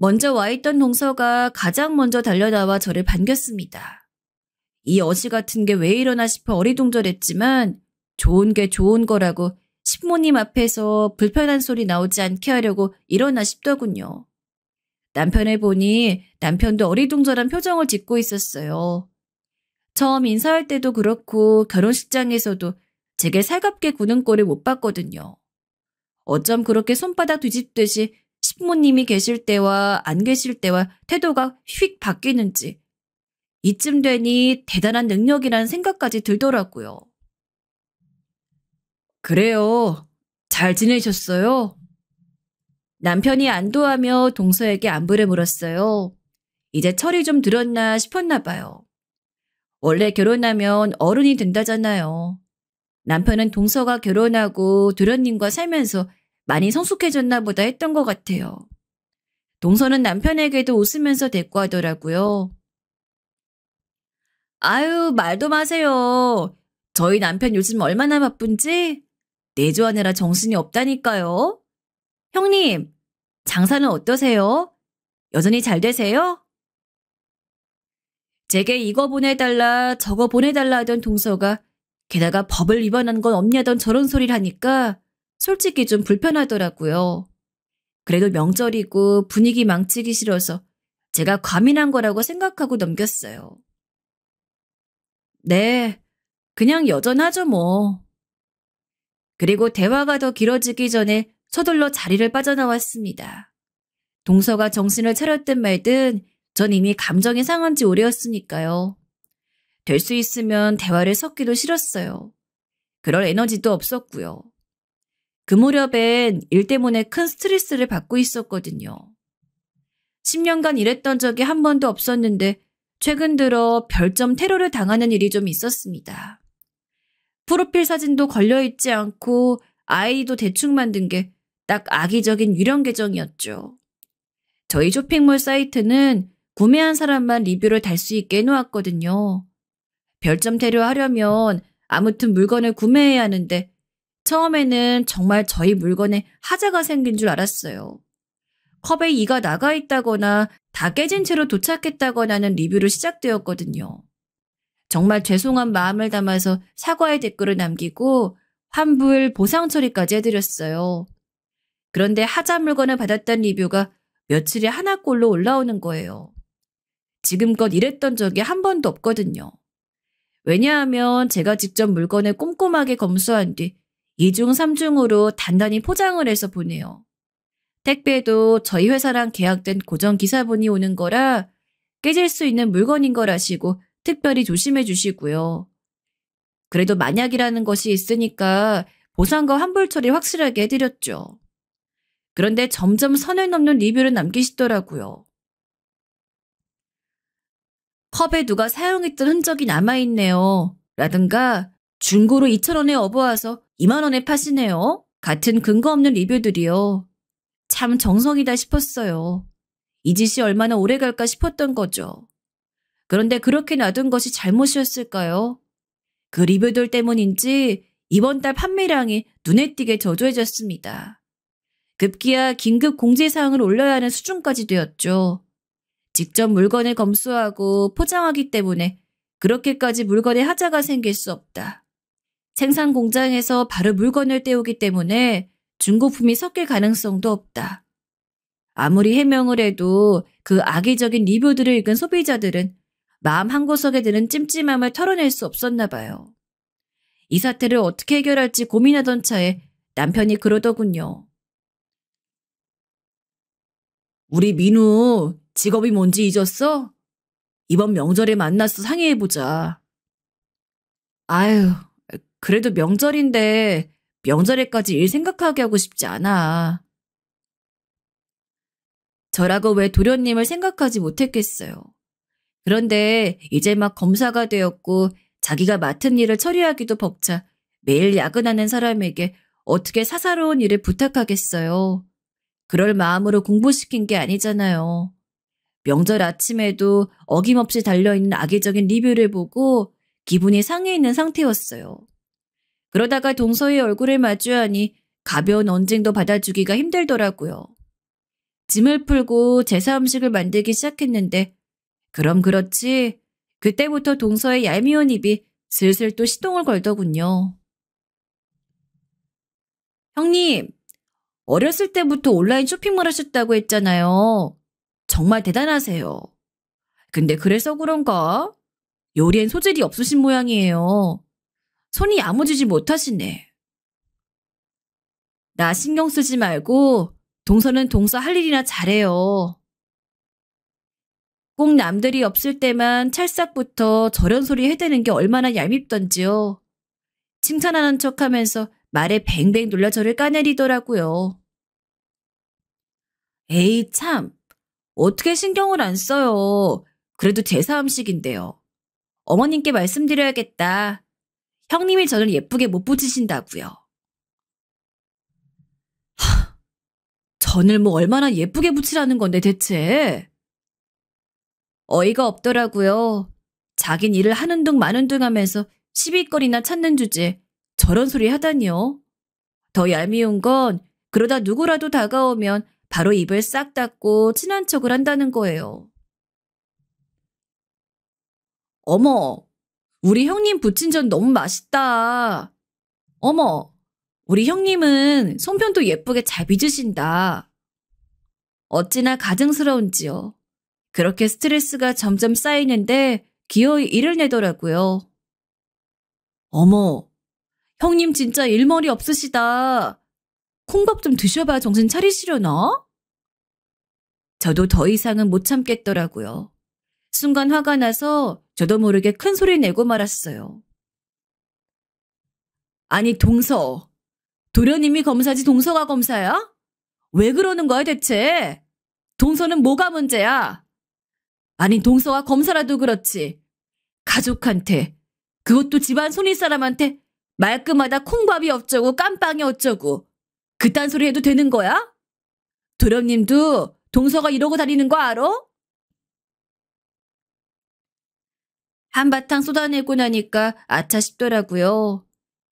먼저 와 있던 동서가 가장 먼저 달려나와 저를 반겼습니다. 이 어시 같은 게 왜 이러나 싶어 어리둥절했지만 좋은 게 좋은 거라고 신부님 앞에서 불편한 소리 나오지 않게 하려고 일어나 싶더군요. 남편을 보니 남편도 어리둥절한 표정을 짓고 있었어요. 처음 인사할 때도 그렇고 결혼식장에서도 제게 살갑게 구는 꼴을 못 봤거든요. 어쩜 그렇게 손바닥 뒤집듯이 신부님이 계실 때와 안 계실 때와 태도가 휙 바뀌는지 이쯤 되니 대단한 능력이라는 생각까지 들더라고요. 그래요. 잘 지내셨어요? 남편이 안도하며 동서에게 안부를 물었어요. 이제 철이 좀 들었나 싶었나 봐요. 원래 결혼하면 어른이 된다잖아요. 남편은 동서가 결혼하고 도련님과 살면서 많이 성숙해졌나 보다 했던 것 같아요. 동서는 남편에게도 웃으면서 대꾸하더라고요. 아유, 말도 마세요. 저희 남편 요즘 얼마나 바쁜지 내조하느라 정신이 없다니까요. 형님, 장사는 어떠세요? 여전히 잘 되세요? 제게 이거 보내달라 저거 보내달라 하던 동서가 게다가 법을 위반한 건 없냐던 저런 소리를 하니까 솔직히 좀 불편하더라고요. 그래도 명절이고 분위기 망치기 싫어서 제가 과민한 거라고 생각하고 넘겼어요. 네, 그냥 여전하죠 뭐. 그리고 대화가 더 길어지기 전에 서둘러 자리를 빠져나왔습니다. 동서가 정신을 차렸든 말든 전 이미 감정이 상한 지 오래였으니까요. 될 수 있으면 대화를 섞기도 싫었어요. 그럴 에너지도 없었고요. 그 무렵엔 일 때문에 큰 스트레스를 받고 있었거든요. 10년간 일했던 적이 한 번도 없었는데 최근 들어 별점 테러를 당하는 일이 좀 있었습니다. 프로필 사진도 걸려있지 않고 아이디도 대충 만든 게 딱 악의적인 유령 계정이었죠. 저희 쇼핑몰 사이트는 구매한 사람만 리뷰를 달 수 있게 해놓았거든요. 별점 테러 하려면 아무튼 물건을 구매해야 하는데 처음에는 정말 저희 물건에 하자가 생긴 줄 알았어요. 컵에 이가 나가 있다거나 다 깨진 채로 도착했다거나는 리뷰로 시작되었거든요. 정말 죄송한 마음을 담아서 사과의 댓글을 남기고 환불 보상 처리까지 해드렸어요. 그런데 하자 물건을 받았던 리뷰가 며칠에 하나꼴로 올라오는 거예요. 지금껏 이랬던 적이 한 번도 없거든요. 왜냐하면 제가 직접 물건을 꼼꼼하게 검수한 뒤 2중, 3중으로 단단히 포장을 해서 보내요. 택배도 저희 회사랑 계약된 고정 기사분이 오는 거라 깨질 수 있는 물건인 걸 아시고 특별히 조심해 주시고요. 그래도 만약이라는 것이 있으니까 보상과 환불 처리 확실하게 해드렸죠. 그런데 점점 선을 넘는 리뷰를 남기시더라고요. 컵에 누가 사용했던 흔적이 남아있네요. 라든가 중고로 2,000원에 업어와서 2만 원에 파시네요. 같은 근거 없는 리뷰들이요. 참 정성이다 싶었어요. 이 짓이 얼마나 오래 갈까 싶었던 거죠. 그런데 그렇게 놔둔 것이 잘못이었을까요? 그 리뷰들 때문인지 이번 달 판매량이 눈에 띄게 저조해졌습니다. 급기야 긴급 공지사항을 올려야 하는 수준까지 되었죠. 직접 물건을 검수하고 포장하기 때문에 그렇게까지 물건에 하자가 생길 수 없다. 생산 공장에서 바로 물건을 떼우기 때문에 중고품이 섞일 가능성도 없다. 아무리 해명을 해도 그 악의적인 리뷰들을 읽은 소비자들은 마음 한구석에 드는 찜찜함을 털어낼 수 없었나 봐요. 이 사태를 어떻게 해결할지 고민하던 차에 남편이 그러더군요. 우리 민우 직업이 뭔지 잊었어? 이번 명절에 만나서 상의해보자. 아유, 그래도 명절인데 명절에까지 일 생각하게 하고 싶지 않아. 저라고 왜 도련님을 생각하지 못했겠어요. 그런데 이제 막 검사가 되었고 자기가 맡은 일을 처리하기도 벅차 매일 야근하는 사람에게 어떻게 사사로운 일을 부탁하겠어요. 그럴 마음으로 공부시킨 게 아니잖아요. 명절 아침에도 어김없이 달려있는 악의적인 리뷰를 보고 기분이 상해 있는 상태였어요. 그러다가 동서의 얼굴을 마주하니 가벼운 언쟁도 받아주기가 힘들더라고요. 짐을 풀고 제사 음식을 만들기 시작했는데 그럼 그렇지 그때부터 동서의 얄미운 입이 슬슬 또 시동을 걸더군요. 형님, 어렸을 때부터 온라인 쇼핑몰 하셨다고 했잖아요. 정말 대단하세요. 근데 그래서 그런가? 요리엔 소질이 없으신 모양이에요. 손이 야무지지 못하시네. 나 신경 쓰지 말고 동서는 동서 할 일이나 잘해요. 꼭 남들이 없을 때만 찰싹부터 저런 소리 해대는 게 얼마나 얄밉던지요. 칭찬하는 척하면서 말에 뱅뱅 놀려 저를 까내리더라고요. 에이 참, 어떻게 신경을 안 써요. 그래도 제사 음식인데요. 어머님께 말씀드려야겠다. 형님이 저를 예쁘게 못 붙이신다고요. 전을 뭐 얼마나 예쁘게 붙이라는 건데 대체. 어이가 없더라고요. 자긴 일을 하는 둥 마는 둥 하면서 시비거리나 찾는 주제 저런 소리 하다니요. 더 얄미운 건 그러다 누구라도 다가오면 바로 입을 싹 닫고 친한 척을 한다는 거예요. 어머, 우리 형님 부친전 너무 맛있다. 어머, 우리 형님은 송편도 예쁘게 잘 빚으신다. 어찌나 가증스러운지요. 그렇게 스트레스가 점점 쌓이는데 기어이 일을 내더라고요. 어머, 형님 진짜 일머리 없으시다. 콩밥 좀 드셔봐 정신 차리시려나? 저도 더 이상은 못 참겠더라고요. 순간 화가 나서 저도 모르게 큰 소리 내고 말았어요. 아니 동서, 도련님이 검사지 동서가 검사야? 왜 그러는 거야 대체? 동서는 뭐가 문제야? 아니 동서가 검사라도 그렇지. 가족한테, 그것도 집안 손윗 사람한테 말끝마다 콩밥이 어쩌고 깜빵이 어쩌고 그딴 소리 해도 되는 거야? 도련님도 동서가 이러고 다니는 거 알아? 한바탕 쏟아내고 나니까 아차 싶더라고요.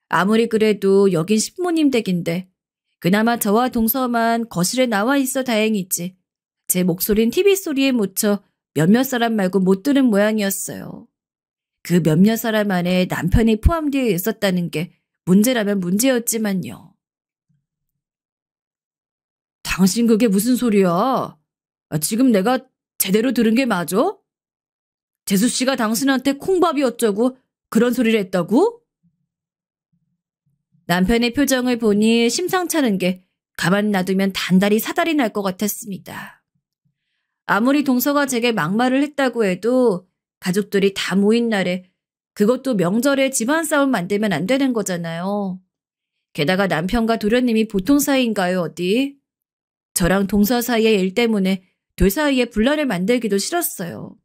아무리 그래도 여긴 신부님 댁인데 그나마 저와 동서만 거실에 나와 있어 다행이지. 제 목소린 TV 소리에 묻혀 몇몇 사람 말고 못 들은 모양이었어요. 그 몇몇 사람 안에 남편이 포함되어 있었다는 게 문제라면 문제였지만요. 당신 그게 무슨 소리야? 지금 내가 제대로 들은 게 맞아? 재수 씨가 당신한테 콩밥이 어쩌고 그런 소리를 했다고? 남편의 표정을 보니 심상찮은 게 가만 놔두면 단달이 사달이 날 것 같았습니다. 아무리 동서가 제게 막말을 했다고 해도 가족들이 다 모인 날에 그것도 명절에 집안 싸움 만들면 안 되는 거잖아요. 게다가 남편과 도련님이 보통 사이인가요 어디? 저랑 동서 사이의 일 때문에 둘 사이에 분란을 만들기도 싫었어요.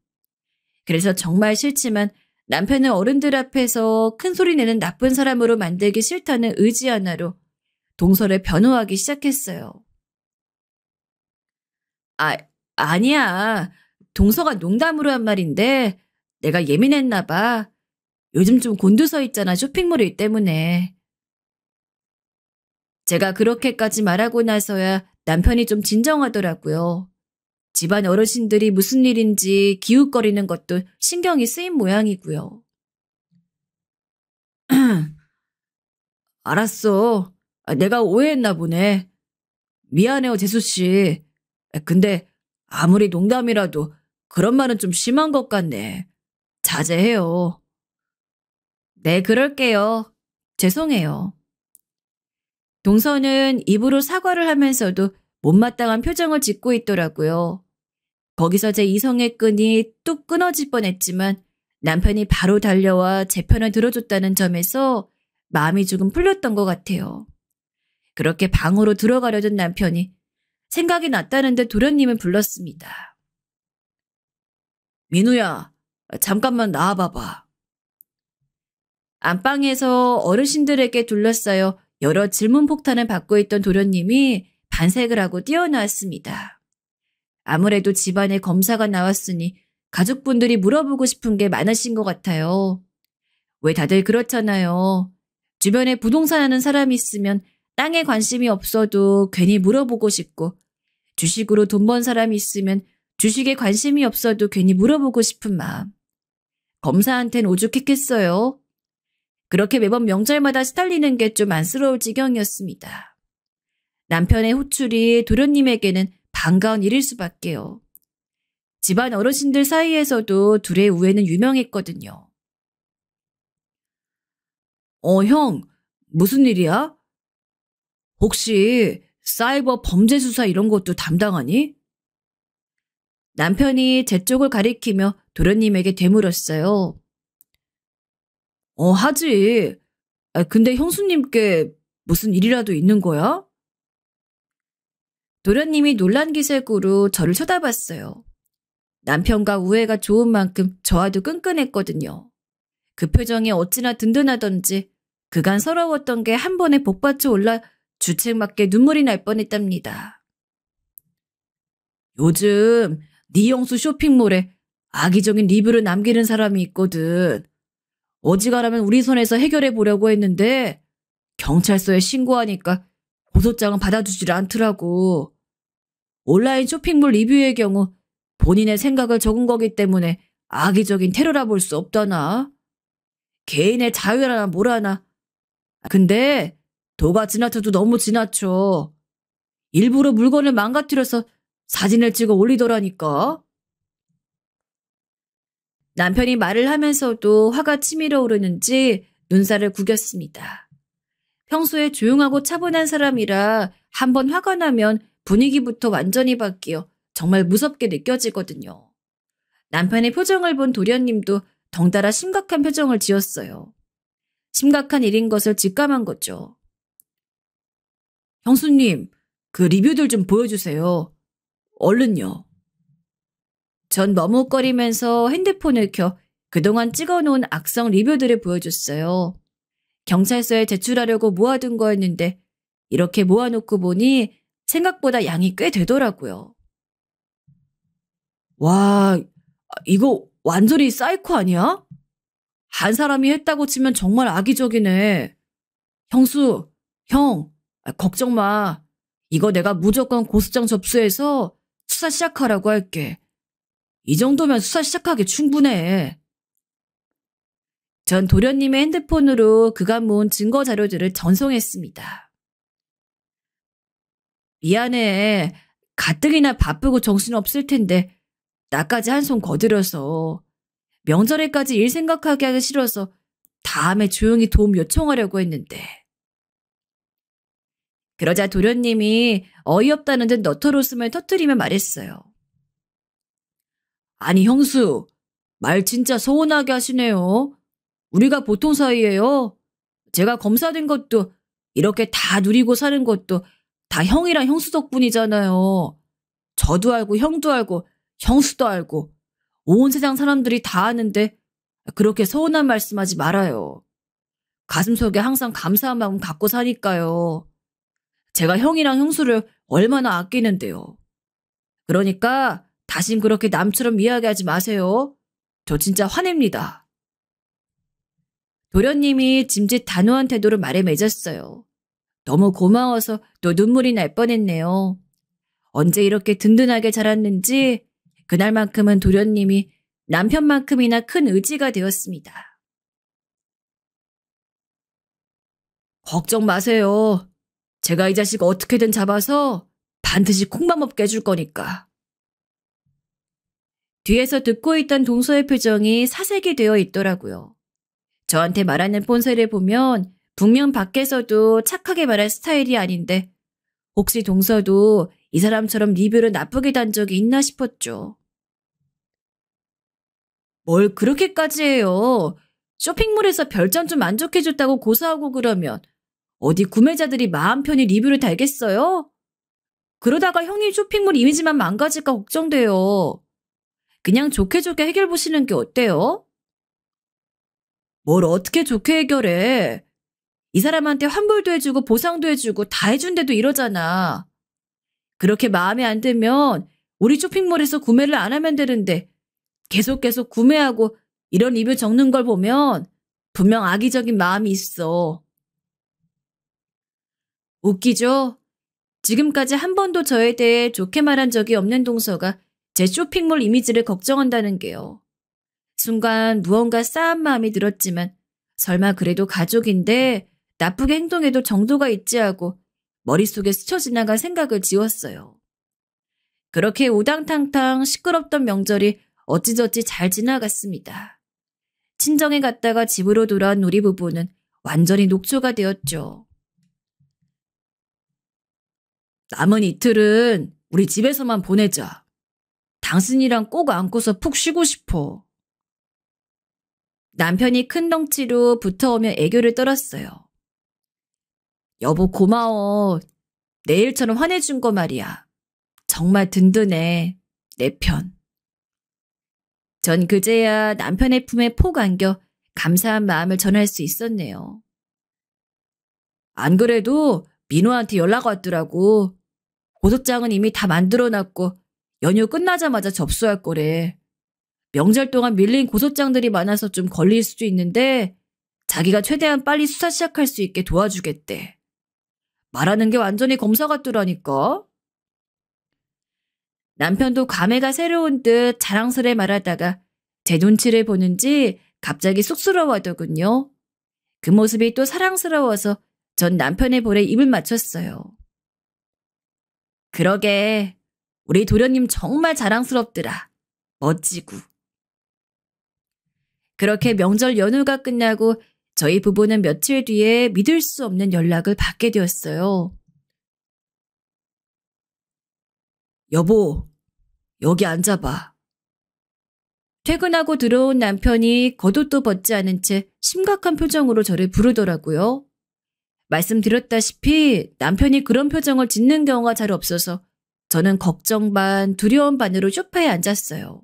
그래서 정말 싫지만 남편을 어른들 앞에서 큰 소리 내는 나쁜 사람으로 만들기 싫다는 의지 하나로 동서를 변호하기 시작했어요. 아니야. 동서가 농담으로 한 말인데 내가 예민했나 봐. 요즘 좀 곤두서 있잖아, 쇼핑몰 일 때문에. 제가 그렇게까지 말하고 나서야 남편이 좀 진정하더라고요. 집안 어르신들이 무슨 일인지 기웃거리는 것도 신경이 쓰인 모양이고요. 알았어. 내가 오해했나 보네. 미안해요, 재수씨. 근데 아무리 농담이라도 그런 말은 좀 심한 것 같네. 자제해요. 네, 그럴게요. 죄송해요. 동서는 입으로 사과를 하면서도 못마땅한 표정을 짓고 있더라고요. 거기서 제 이성의 끈이 뚝 끊어질 뻔했지만 남편이 바로 달려와 제 편을 들어줬다는 점에서 마음이 조금 풀렸던 것 같아요. 그렇게 방으로 들어가려던 남편이 생각이 났다는데 도련님을 불렀습니다. 민우야, 잠깐만 나와봐봐. 안방에서 어르신들에게 둘러싸여 여러 질문 폭탄을 받고 있던 도련님이 반색을 하고 뛰어나왔습니다. 아무래도 집안에 검사가 나왔으니 가족분들이 물어보고 싶은 게 많으신 것 같아요. 왜 다들 그렇잖아요. 주변에 부동산 하는 사람이 있으면 땅에 관심이 없어도 괜히 물어보고 싶고 주식으로 돈 번 사람이 있으면 주식에 관심이 없어도 괜히 물어보고 싶은 마음. 검사한텐 오죽했겠어요. 그렇게 매번 명절마다 시달리는 게 좀 안쓰러울 지경이었습니다. 남편의 호출이 도련님에게는 반가운 일일 수밖에요. 집안 어르신들 사이에서도 둘의 우애는 유명했거든요. 형, 무슨 일이야? 혹시 사이버 범죄 수사 이런 것도 담당하니? 남편이 제 쪽을 가리키며 도련님에게 되물었어요. 하지. 근데 형수님께 무슨 일이라도 있는 거야? 도련님이 놀란 기색으로 저를 쳐다봤어요. 남편과 우애가 좋은 만큼 저와도 끈끈했거든요. 그 표정이 어찌나 든든하던지 그간 서러웠던 게 한 번에 복받쳐 올라 주책맞게 눈물이 날 뻔했답니다. 요즘 네 형수 쇼핑몰에 악의적인 리뷰를 남기는 사람이 있거든. 어지간하면 우리 선에서 해결해 보려고 했는데 경찰서에 신고하니까 고소장은 받아주질 않더라고. 온라인 쇼핑몰 리뷰의 경우 본인의 생각을 적은 거기 때문에 악의적인 테러라 볼 수 없다나. 개인의 자유라나 뭐라나. 근데 도가 지나쳐도 너무 지나쳐. 일부러 물건을 망가뜨려서 사진을 찍어 올리더라니까. 남편이 말을 하면서도 화가 치밀어 오르는지 눈살을 구겼습니다. 평소에 조용하고 차분한 사람이라 한번 화가 나면 분위기부터 완전히 바뀌어 정말 무섭게 느껴지거든요. 남편의 표정을 본 도련님도 덩달아 심각한 표정을 지었어요. 심각한 일인 것을 직감한 거죠. 형수님, 그 리뷰들 좀 보여주세요. 얼른요. 전 머뭇거리면서 핸드폰을 켜 그동안 찍어놓은 악성 리뷰들을 보여줬어요. 경찰서에 제출하려고 모아둔 거였는데 이렇게 모아놓고 보니 생각보다 양이 꽤 되더라고요. 와, 이거 완전히 사이코 아니야? 한 사람이 했다고 치면 정말 악의적이네. 형수, 형, 걱정 마. 이거 내가 무조건 고소장 접수해서 수사 시작하라고 할게. 이 정도면 수사 시작하기 충분해. 전 도련님의 핸드폰으로 그간 모은 증거 자료들을 전송했습니다. 미안해. 가뜩이나 바쁘고 정신없을 텐데 나까지 한 손 거들여서 명절에까지 일 생각하게 하기 싫어서 다음에 조용히 도움 요청하려고 했는데. 그러자 도련님이 어이없다는 듯 너털 웃음을 터뜨리며 말했어요. 아니 형수, 말 진짜 서운하게 하시네요. 우리가 보통 사이예요. 제가 검사된 것도 이렇게 다 누리고 사는 것도 다 형이랑 형수 덕분이잖아요. 저도 알고 형도 알고 형수도 알고 온 세상 사람들이 다 아는데 그렇게 서운한 말씀하지 말아요. 가슴속에 항상 감사한 마음 갖고 사니까요. 제가 형이랑 형수를 얼마나 아끼는데요. 그러니까 다신 그렇게 남처럼 이야기하지 마세요. 저 진짜 화냅니다. 도련님이 짐짓 단호한 태도로 말에 맺었어요. 너무 고마워서 또 눈물이 날 뻔했네요. 언제 이렇게 든든하게 자랐는지 그날만큼은 도련님이 남편만큼이나 큰 의지가 되었습니다. 걱정 마세요. 제가 이 자식 어떻게든 잡아서 반드시 콩밥 먹게 해줄 거니까. 뒤에서 듣고 있던 동서의 표정이 사색이 되어 있더라고요. 저한테 말하는 본세를 보면 분명 밖에서도 착하게 말할 스타일이 아닌데 혹시 동서도 이 사람처럼 리뷰를 나쁘게 단 적이 있나 싶었죠. 뭘 그렇게까지 해요. 쇼핑몰에서 별점 좀 안 좋게 줬다고 고소하고 그러면 어디 구매자들이 마음 편히 리뷰를 달겠어요? 그러다가 형님 쇼핑몰 이미지만 망가질까 걱정돼요. 그냥 좋게 좋게 해결 보시는 게 어때요? 뭘 어떻게 좋게 해결해? 이 사람한테 환불도 해주고 보상도 해주고 다 해준데도 이러잖아. 그렇게 마음에 안 들면 우리 쇼핑몰에서 구매를 안 하면 되는데 계속 구매하고 이런 리뷰 적는 걸 보면 분명 악의적인 마음이 있어. 웃기죠? 지금까지 한 번도 저에 대해 좋게 말한 적이 없는 동서가 제 쇼핑몰 이미지를 걱정한다는 게요. 순간 무언가 싸한 마음이 들었지만 설마 그래도 가족인데 나쁘게 행동해도 정도가 있지 하고 머릿속에 스쳐 지나간 생각을 지웠어요. 그렇게 우당탕탕 시끄럽던 명절이 어찌저찌 잘 지나갔습니다. 친정에 갔다가 집으로 돌아온 우리 부부는 완전히 녹초가 되었죠. 남은 이틀은 우리 집에서만 보내자. 당신이랑 꼭 안고서 푹 쉬고 싶어. 남편이 큰 덩치로 붙어오며 애교를 떨었어요. 여보 고마워. 내일처럼 화내준 거 말이야. 정말 든든해. 내 편. 전 그제야 남편의 품에 폭 안겨 감사한 마음을 전할 수 있었네요. 안 그래도 민호한테 연락 왔더라고. 고소장은 이미 다 만들어놨고 연휴 끝나자마자 접수할 거래. 명절 동안 밀린 고소장들이 많아서 좀 걸릴 수도 있는데 자기가 최대한 빨리 수사 시작할 수 있게 도와주겠대. 말하는 게 완전히 검사 같더라니까. 남편도 감회가 새로운 듯 자랑스레 말하다가 제 눈치를 보는지 갑자기 쑥스러워하더군요. 그 모습이 또 사랑스러워서 전 남편의 볼에 입을 맞췄어요. 그러게 우리 도련님 정말 자랑스럽더라. 멋지고. 그렇게 명절 연휴가 끝나고 저희 부부는 며칠 뒤에 믿을 수 없는 연락을 받게 되었어요. 여보, 여기 앉아봐. 퇴근하고 들어온 남편이 겉옷도 벗지 않은 채 심각한 표정으로 저를 부르더라고요. 말씀드렸다시피 남편이 그런 표정을 짓는 경우가 잘 없어서 저는 걱정 반 두려움 반으로 소파에 앉았어요.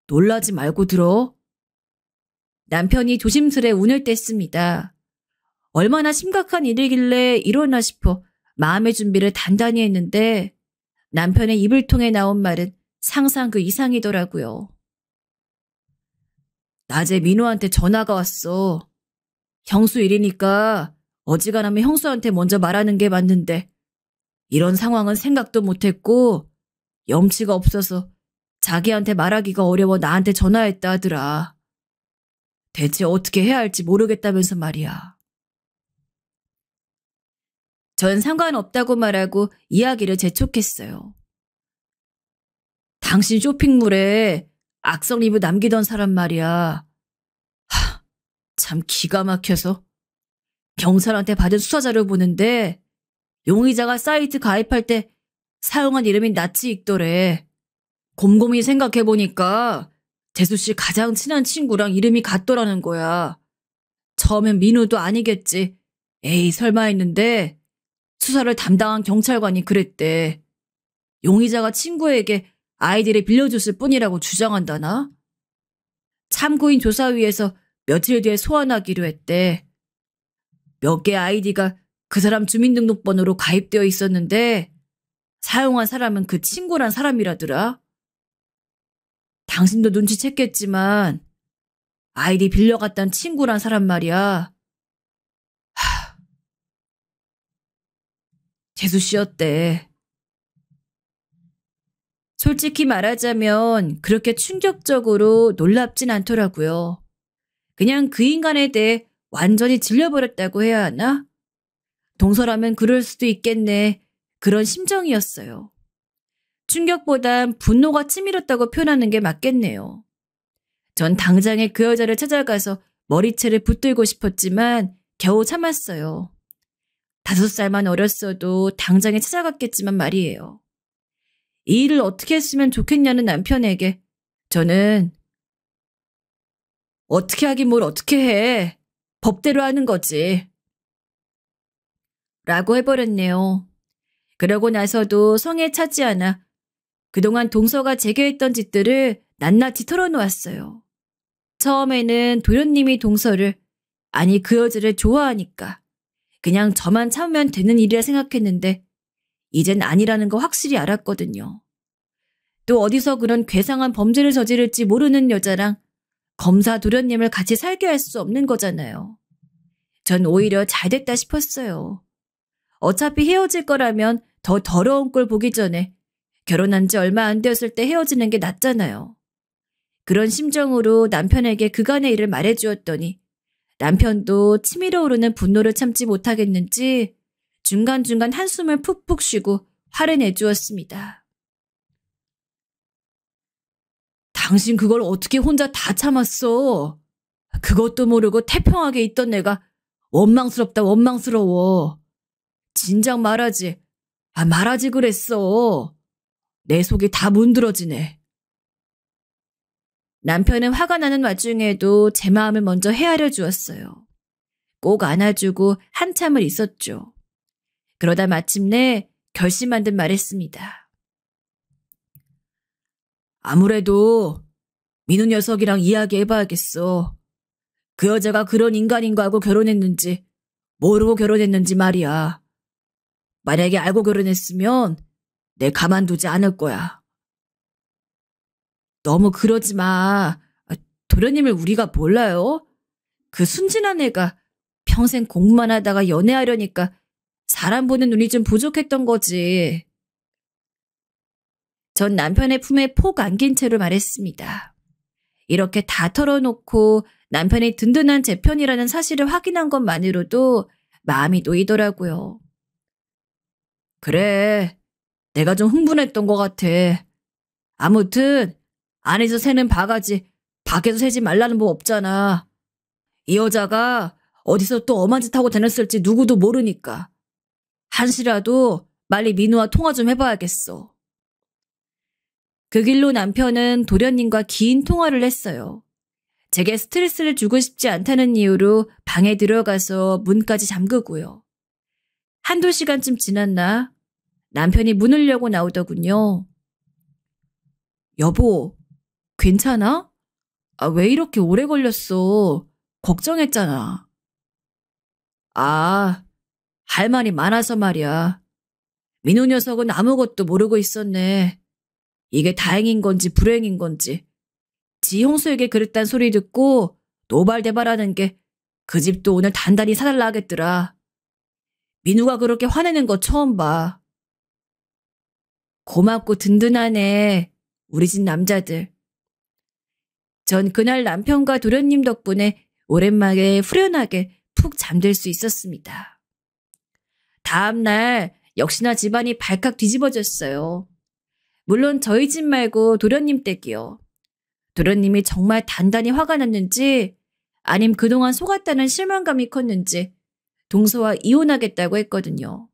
놀라지 말고 들어. 남편이 조심스레 운을 뗐습니다. 얼마나 심각한 일이길래 이러나 싶어 마음의 준비를 단단히 했는데 남편의 입을 통해 나온 말은 상상 그 이상이더라고요. 낮에 민호한테 전화가 왔어. 형수 일이니까 어지간하면 형수한테 먼저 말하는 게 맞는데 이런 상황은 생각도 못했고 염치가 없어서 자기한테 말하기가 어려워 나한테 전화했다 하더라. 대체 어떻게 해야 할지 모르겠다면서 말이야. 전 상관없다고 말하고 이야기를 재촉했어요. 당신 쇼핑몰에 악성 리뷰 남기던 사람 말이야. 참 기가 막혀서. 경찰한테 받은 수사자료 보는데 용의자가 사이트 가입할 때 사용한 이름이 낯이 익더래. 곰곰이 생각해보니까 재수 씨 가장 친한 친구랑 이름이 같더라는 거야. 처음엔 민우도 아니겠지. 에이 설마 했는데 수사를 담당한 경찰관이 그랬대. 용의자가 친구에게 아이디를 빌려줬을 뿐이라고 주장한다나? 참고인 조사위에서 며칠 뒤에 소환하기로 했대. 몇 개 아이디가 그 사람 주민등록번호로 가입되어 있었는데 사용한 사람은 그 친구란 사람이라더라. 당신도 눈치챘겠지만 아이디 빌려갔단 친구란 사람 말이야. 재수 씨였대. 솔직히 말하자면 그렇게 충격적으로 놀랍진 않더라고요. 그냥 그 인간에 대해 완전히 질려버렸다고 해야 하나? 동서라면 그럴 수도 있겠네. 그런 심정이었어요. 충격보단 분노가 치밀었다고 표현하는 게 맞겠네요. 전 당장에 그 여자를 찾아가서 머리채를 붙들고 싶었지만 겨우 참았어요. 5살만 어렸어도 당장에 찾아갔겠지만 말이에요. 이 일을 어떻게 했으면 좋겠냐는 남편에게 저는 어떻게 하긴 뭘 어떻게 해. 법대로 하는 거지. 라고 해버렸네요. 그러고 나서도 성에 차지 않아 그동안 동서가 제게 했던 짓들을 낱낱이 털어놓았어요. 처음에는 도련님이 동서를, 아니 그 여자를 좋아하니까 그냥 저만 참으면 되는 일이라 생각했는데 이젠 아니라는 거 확실히 알았거든요. 또 어디서 그런 괴상한 범죄를 저지를지 모르는 여자랑 검사 도련님을 같이 살게 할 수 없는 거잖아요. 전 오히려 잘 됐다 싶었어요. 어차피 헤어질 거라면 더 더러운 꼴 보기 전에 결혼한 지 얼마 안 되었을 때 헤어지는 게 낫잖아요. 그런 심정으로 남편에게 그간의 일을 말해주었더니 남편도 치밀어 오르는 분노를 참지 못하겠는지 중간중간 한숨을 푹푹 쉬고 화를 내주었습니다. 당신 그걸 어떻게 혼자 다 참았어? 그것도 모르고 태평하게 있던 내가 원망스럽다 원망스러워. 진작 말하지. 말하지 그랬어. 내 속이 다 문드러지네. 남편은 화가 나는 와중에도 제 마음을 먼저 헤아려 주었어요. 꼭 안아주고 한참을 있었죠. 그러다 마침내 결심한 듯 말했습니다. 아무래도 민우 녀석이랑 이야기해봐야겠어. 그 여자가 그런 인간인가 하고 결혼했는지 모르고 결혼했는지 말이야. 만약에 알고 결혼했으면 내 가만두지 않을 거야. 너무 그러지 마. 도련님을 우리가 몰라요? 그 순진한 애가 평생 공부만 하다가 연애하려니까 사람 보는 눈이 좀 부족했던 거지. 전 남편의 품에 폭 안긴 채로 말했습니다. 이렇게 다 털어놓고 남편이 든든한 제 편이라는 사실을 확인한 것만으로도 마음이 놓이더라고요. 그래, 내가 좀 흥분했던 것 같아. 아무튼 안에서 새는 바가지 밖에서 새지 말라는 법 없잖아. 이 여자가 어디서 또 엄한 짓 하고 다녔을지 누구도 모르니까. 한시라도 빨리 민우와 통화 좀 해봐야겠어. 그 길로 남편은 도련님과 긴 통화를 했어요. 제게 스트레스를 주고 싶지 않다는 이유로 방에 들어가서 문까지 잠그고요. 한두 시간쯤 지났나 남편이 문을 열고 나오더군요. 여보, 괜찮아? 왜 이렇게 오래 걸렸어? 걱정했잖아. 할 말이 많아서 말이야. 민우 녀석은 아무것도 모르고 있었네. 이게 다행인 건지 불행인 건지. 지 형수에게 그랬단 소리 듣고 노발대발하는 게 그 집도 오늘 단단히 사달라 하겠더라. 민우가 그렇게 화내는 거 처음 봐. 고맙고 든든하네. 우리 집 남자들. 전 그날 남편과 도련님 덕분에 오랜만에 후련하게 푹 잠들 수 있었습니다. 다음 날 역시나 집안이 발칵 뒤집어졌어요. 물론 저희 집 말고 도련님 댁이요. 도련님이 정말 단단히 화가 났는지 아님 그동안 속았다는 실망감이 컸는지 동서와 이혼하겠다고 했거든요.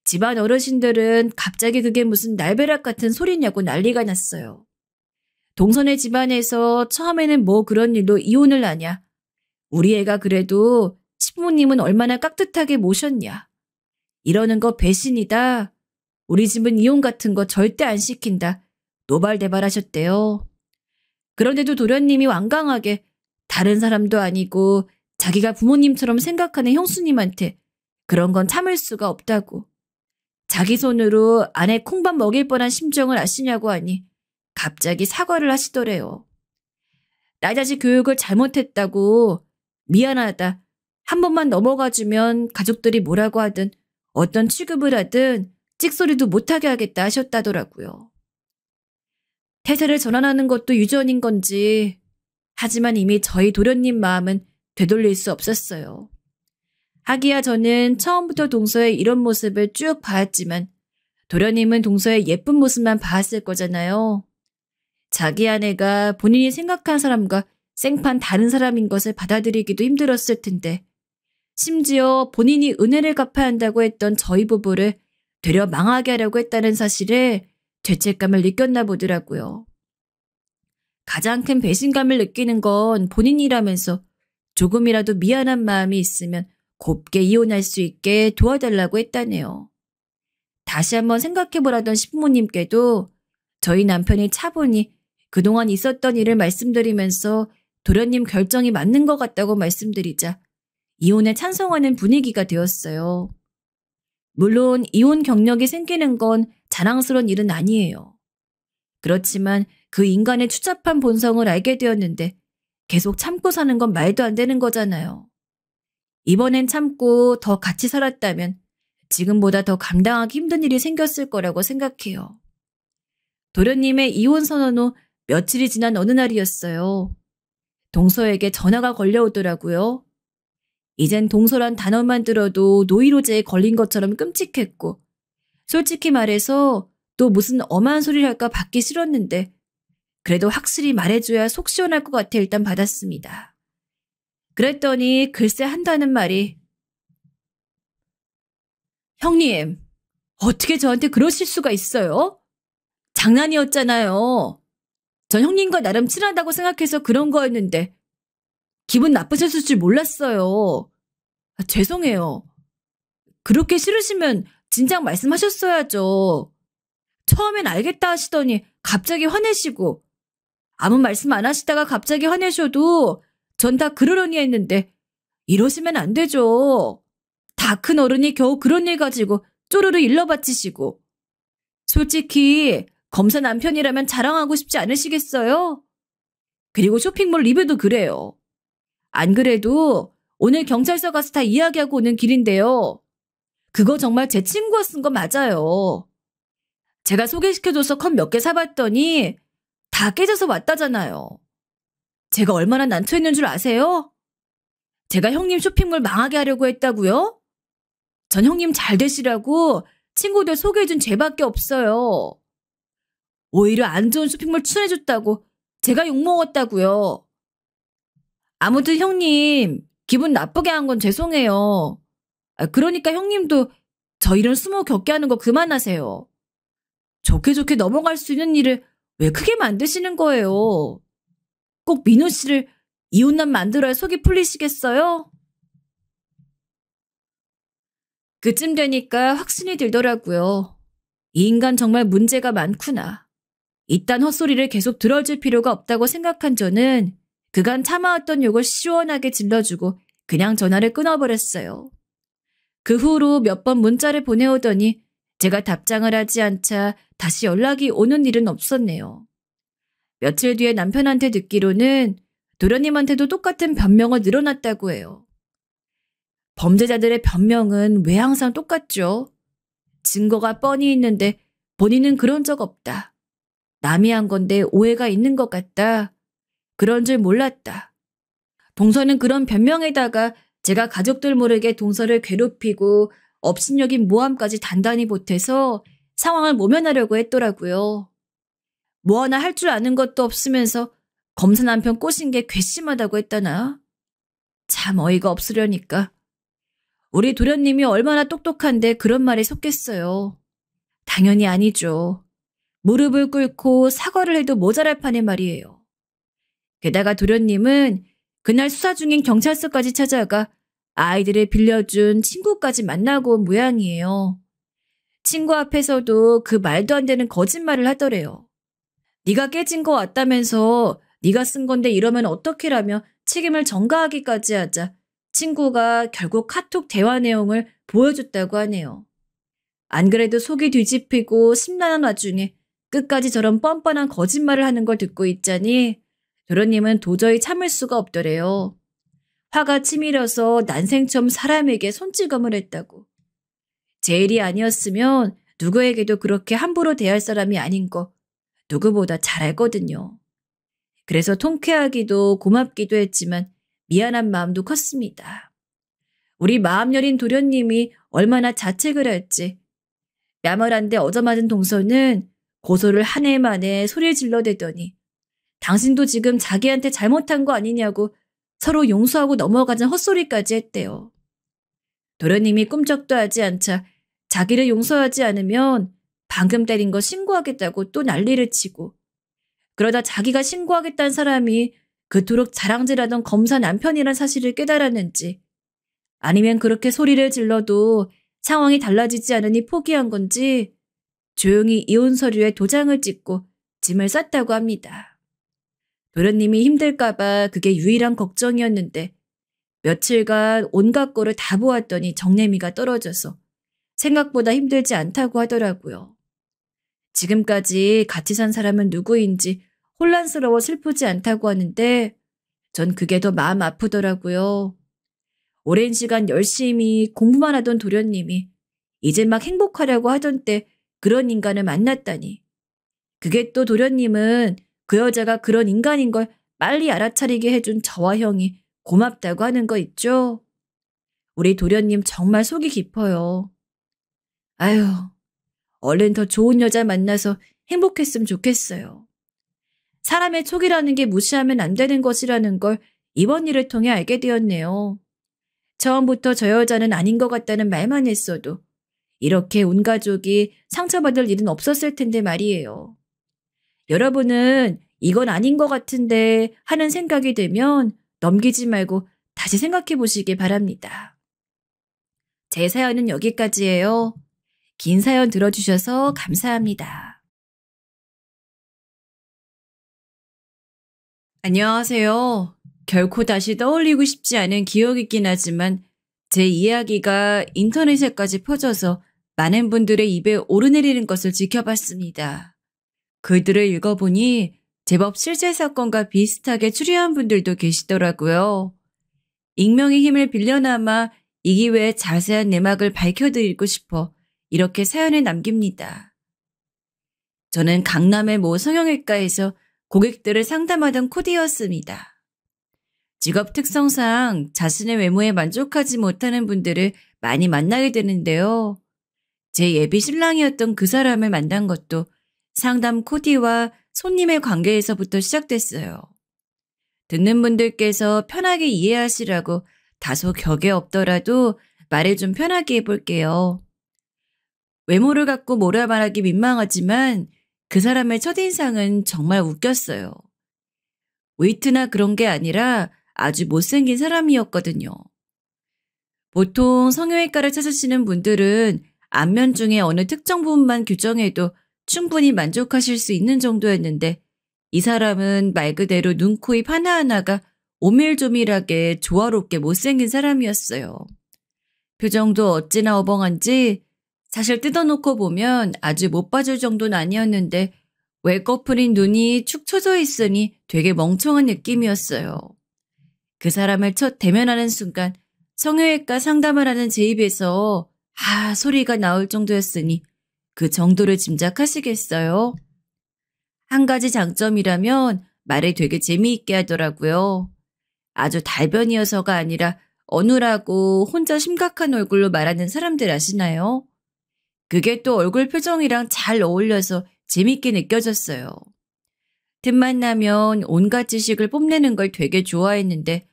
집안 어르신들은 갑자기 그게 무슨 날벼락 같은 소리냐고 난리가 났어요. 동선의 집안에서 처음에는 뭐 그런 일로 이혼을 하냐. 우리 애가 그래도 시부모님은 얼마나 깍듯하게 모셨냐. 이러는 거 배신이다. 우리 집은 이혼 같은 거 절대 안 시킨다. 노발대발하셨대요. 그런데도 도련님이 완강하게 다른 사람도 아니고 자기가 부모님처럼 생각하는 형수님한테 그런 건 참을 수가 없다고. 자기 손으로 아내 콩밥 먹일 뻔한 심정을 아시냐고 하니 갑자기 사과를 하시더래요. 나 자식 교육을 잘못했다고 미안하다. 한 번만 넘어가주면 가족들이 뭐라고 하든 어떤 취급을 하든 찍소리도 못하게 하겠다 하셨다더라고요. 태세를 전환하는 것도 유전인 건지 하지만 이미 저희 도련님 마음은 되돌릴 수 없었어요. 하기야 저는 처음부터 동서의 이런 모습을 쭉 봐왔지만 도련님은 동서의 예쁜 모습만 봐왔을 거잖아요. 자기 아내가 본인이 생각한 사람과 생판 다른 사람인 것을 받아들이기도 힘들었을 텐데 심지어 본인이 은혜를 갚아야 한다고 했던 저희 부부를 되려 망하게 하려고 했다는 사실에 죄책감을 느꼈나 보더라고요. 가장 큰 배신감을 느끼는 건 본인이라면서 조금이라도 미안한 마음이 있으면 곱게 이혼할 수 있게 도와달라고 했다네요. 다시 한번 생각해보라던 시부모님께도 저희 남편이 차분히 그동안 있었던 일을 말씀드리면서 도련님 결정이 맞는 것 같다고 말씀드리자 이혼에 찬성하는 분위기가 되었어요. 물론 이혼 경력이 생기는 건 자랑스러운 일은 아니에요. 그렇지만 그 인간의 추잡한 본성을 알게 되었는데 계속 참고 사는 건 말도 안 되는 거잖아요. 이번엔 참고 더 같이 살았다면 지금보다 더 감당하기 힘든 일이 생겼을 거라고 생각해요. 도련님의 이혼 선언 후 며칠이 지난 어느 날이었어요. 동서에게 전화가 걸려오더라고요. 이젠 동서란 단어만 들어도 노이로제에 걸린 것처럼 끔찍했고, 솔직히 말해서 또 무슨 엄한 소리를 할까 받기 싫었는데 그래도 확실히 말해줘야 속 시원할 것 같아 일단 받았습니다. 그랬더니 글쎄 한다는 말이 형님, 어떻게 저한테 그러실 수가 있어요? 장난이었잖아요. 전 형님과 나름 친하다고 생각해서 그런 거였는데 기분 나쁘셨을 줄 몰랐어요. 죄송해요. 그렇게 싫으시면 진작 말씀하셨어야죠. 처음엔 알겠다 하시더니 갑자기 화내시고 아무 말씀 안 하시다가 갑자기 화내셔도 전 다 그러려니 했는데 이러시면 안 되죠. 다 큰 어른이 겨우 그런 일 가지고 쪼르르 일러 바치시고. 솔직히 검사 남편이라면 자랑하고 싶지 않으시겠어요? 그리고 쇼핑몰 리뷰도 그래요. 안 그래도 오늘 경찰서 가서 다 이야기하고 오는 길인데요. 그거 정말 제 친구가 쓴 거 맞아요. 제가 소개시켜줘서 컵 몇 개 사봤더니 다 깨져서 왔다잖아요. 제가 얼마나 난처했는 줄 아세요? 제가 형님 쇼핑몰 망하게 하려고 했다고요? 전 형님 잘 되시라고 친구들 소개해준 죄밖에 없어요. 오히려 안 좋은 쇼핑몰 추천해줬다고 제가 욕먹었다고요. 아무튼 형님 기분 나쁘게 한 건 죄송해요. 그러니까 형님도 저 이런 수모 겪게 하는 거 그만하세요. 좋게 좋게 넘어갈 수 있는 일을 왜 크게 만드시는 거예요? 꼭 민호 씨를 이혼남 만들어야 속이 풀리시겠어요? 그쯤 되니까 확신이 들더라고요. 이 인간 정말 문제가 많구나. 이딴 헛소리를 계속 들어줄 필요가 없다고 생각한 저는 그간 참아왔던 욕을 시원하게 질러주고 그냥 전화를 끊어버렸어요. 그 후로 몇 번 문자를 보내오더니 제가 답장을 하지 않자 다시 연락이 오는 일은 없었네요. 며칠 뒤에 남편한테 듣기로는 도련님한테도 똑같은 변명을 늘어놨다고 해요. 범죄자들의 변명은 왜 항상 똑같죠? 증거가 뻔히 있는데 본인은 그런 적 없다. 남이 한 건데 오해가 있는 것 같다. 그런 줄 몰랐다. 동서는 그런 변명에다가 제가 가족들 모르게 동서를 괴롭히고 업신여긴 모함까지 단단히 보태서 상황을 모면하려고 했더라고요. 뭐 하나 할 줄 아는 것도 없으면서 검사 남편 꼬신 게 괘씸하다고 했다나? 참 어이가 없으려니까. 우리 도련님이 얼마나 똑똑한데 그런 말이 섞겠어요. 당연히 아니죠. 무릎을 꿇고 사과를 해도 모자랄 판의 말이에요. 게다가 도련님은 그날 수사 중인 경찰서까지 찾아가 아이들을 빌려준 친구까지 만나고 온 모양이에요. 친구 앞에서도 그 말도 안 되는 거짓말을 하더래요. 네가 깨진 거 왔다면서 네가 쓴 건데 이러면 어떡해라며 책임을 전가하기까지 하자 친구가 결국 카톡 대화 내용을 보여줬다고 하네요. 안 그래도 속이 뒤집히고 심란한 와중에 끝까지 저런 뻔뻔한 거짓말을 하는 걸 듣고 있자니 도련님은 도저히 참을 수가 없더래요. 화가 치밀어서 난생 처음 사람에게 손찌검을 했다고. 제 일이 아니었으면 누구에게도 그렇게 함부로 대할 사람이 아닌 거 누구보다 잘 알거든요. 그래서 통쾌하기도 고맙기도 했지만 미안한 마음도 컸습니다. 우리 마음 여린 도련님이 얼마나 자책을 할지. 야멀한데 얻어맞은 동서는 고소를 한 해 만에 소리를 질러대더니 당신도 지금 자기한테 잘못한 거 아니냐고 서로 용서하고 넘어가자는 헛소리까지 했대요. 도련님이 꿈쩍도 하지 않자 자기를 용서하지 않으면 방금 때린 거 신고하겠다고 또 난리를 치고 그러다 자기가 신고하겠다는 사람이 그토록 자랑질하던 검사 남편이란 사실을 깨달았는지 아니면 그렇게 소리를 질러도 상황이 달라지지 않으니 포기한 건지 조용히 이혼 서류에 도장을 찍고 짐을 쌌다고 합니다. 도련님이 힘들까 봐 그게 유일한 걱정이었는데 며칠간 온갖 거를 다 보았더니 정내미가 떨어져서 생각보다 힘들지 않다고 하더라고요. 지금까지 같이 산 사람은 누구인지 혼란스러워 슬프지 않다고 하는데 전 그게 더 마음 아프더라고요. 오랜 시간 열심히 공부만 하던 도련님이 이제 막 행복하려고 하던 때 그런 인간을 만났다니. 그게 또 도련님은 그 여자가 그런 인간인 걸 빨리 알아차리게 해준 저와 형이 고맙다고 하는 거 있죠? 우리 도련님 정말 속이 깊어요. 아유, 얼른 더 좋은 여자 만나서 행복했으면 좋겠어요. 사람의 촉이라는 게 무시하면 안 되는 것이라는 걸 이번 일을 통해 알게 되었네요. 처음부터 저 여자는 아닌 것 같다는 말만 했어도 이렇게 온 가족이 상처받을 일은 없었을 텐데 말이에요. 여러분은 이건 아닌 것 같은데 하는 생각이 되면 넘기지 말고 다시 생각해 보시기 바랍니다. 제 사연은 여기까지예요. 긴 사연 들어주셔서 감사합니다. 안녕하세요. 결코 다시 떠올리고 싶지 않은 기억이긴 하지만 제 이야기가 인터넷에까지 퍼져서 많은 분들의 입에 오르내리는 것을 지켜봤습니다. 글들을 읽어보니 제법 실제 사건과 비슷하게 추리한 분들도 계시더라고요. 익명의 힘을 빌려나마 이 기회에 자세한 내막을 밝혀드리고 싶어 이렇게 사연을 남깁니다. 저는 강남의 모 성형외과에서 고객들을 상담하던 코디였습니다. 직업 특성상 자신의 외모에 만족하지 못하는 분들을 많이 만나게 되는데요. 제 예비 신랑이었던 그 사람을 만난 것도 상담 코디와 손님의 관계에서부터 시작됐어요. 듣는 분들께서 편하게 이해하시라고 다소 격에 없더라도 말을 좀 편하게 해볼게요. 외모를 갖고 뭐라 말하기 민망하지만 그 사람의 첫인상은 정말 웃겼어요. 웨이트나 그런 게 아니라 아주 못생긴 사람이었거든요. 보통 성형외과를 찾으시는 분들은 안면 중에 어느 특정 부분만 규정해도 충분히 만족하실 수 있는 정도였는데 이 사람은 말 그대로 눈, 코, 입 하나하나가 오밀조밀하게 조화롭게 못생긴 사람이었어요. 표정도 어찌나 어벙한지 사실 뜯어놓고 보면 아주 못 봐줄 정도는 아니었는데 왜 꺼풀인 눈이 축 처져 있으니 되게 멍청한 느낌이었어요. 그 사람을 첫 대면하는 순간 성형외과 상담을 하는 제 입에서 아 소리가 나올 정도였으니 그 정도를 짐작하시겠어요? 한 가지 장점이라면 말을 되게 재미있게 하더라고요. 아주 달변이어서가 아니라 어눌하고 혼자 심각한 얼굴로 말하는 사람들 아시나요? 그게 또 얼굴 표정이랑 잘 어울려서 재밌게 느껴졌어요. 틈만 나면 온갖 지식을 뽐내는 걸 되게 좋아했는데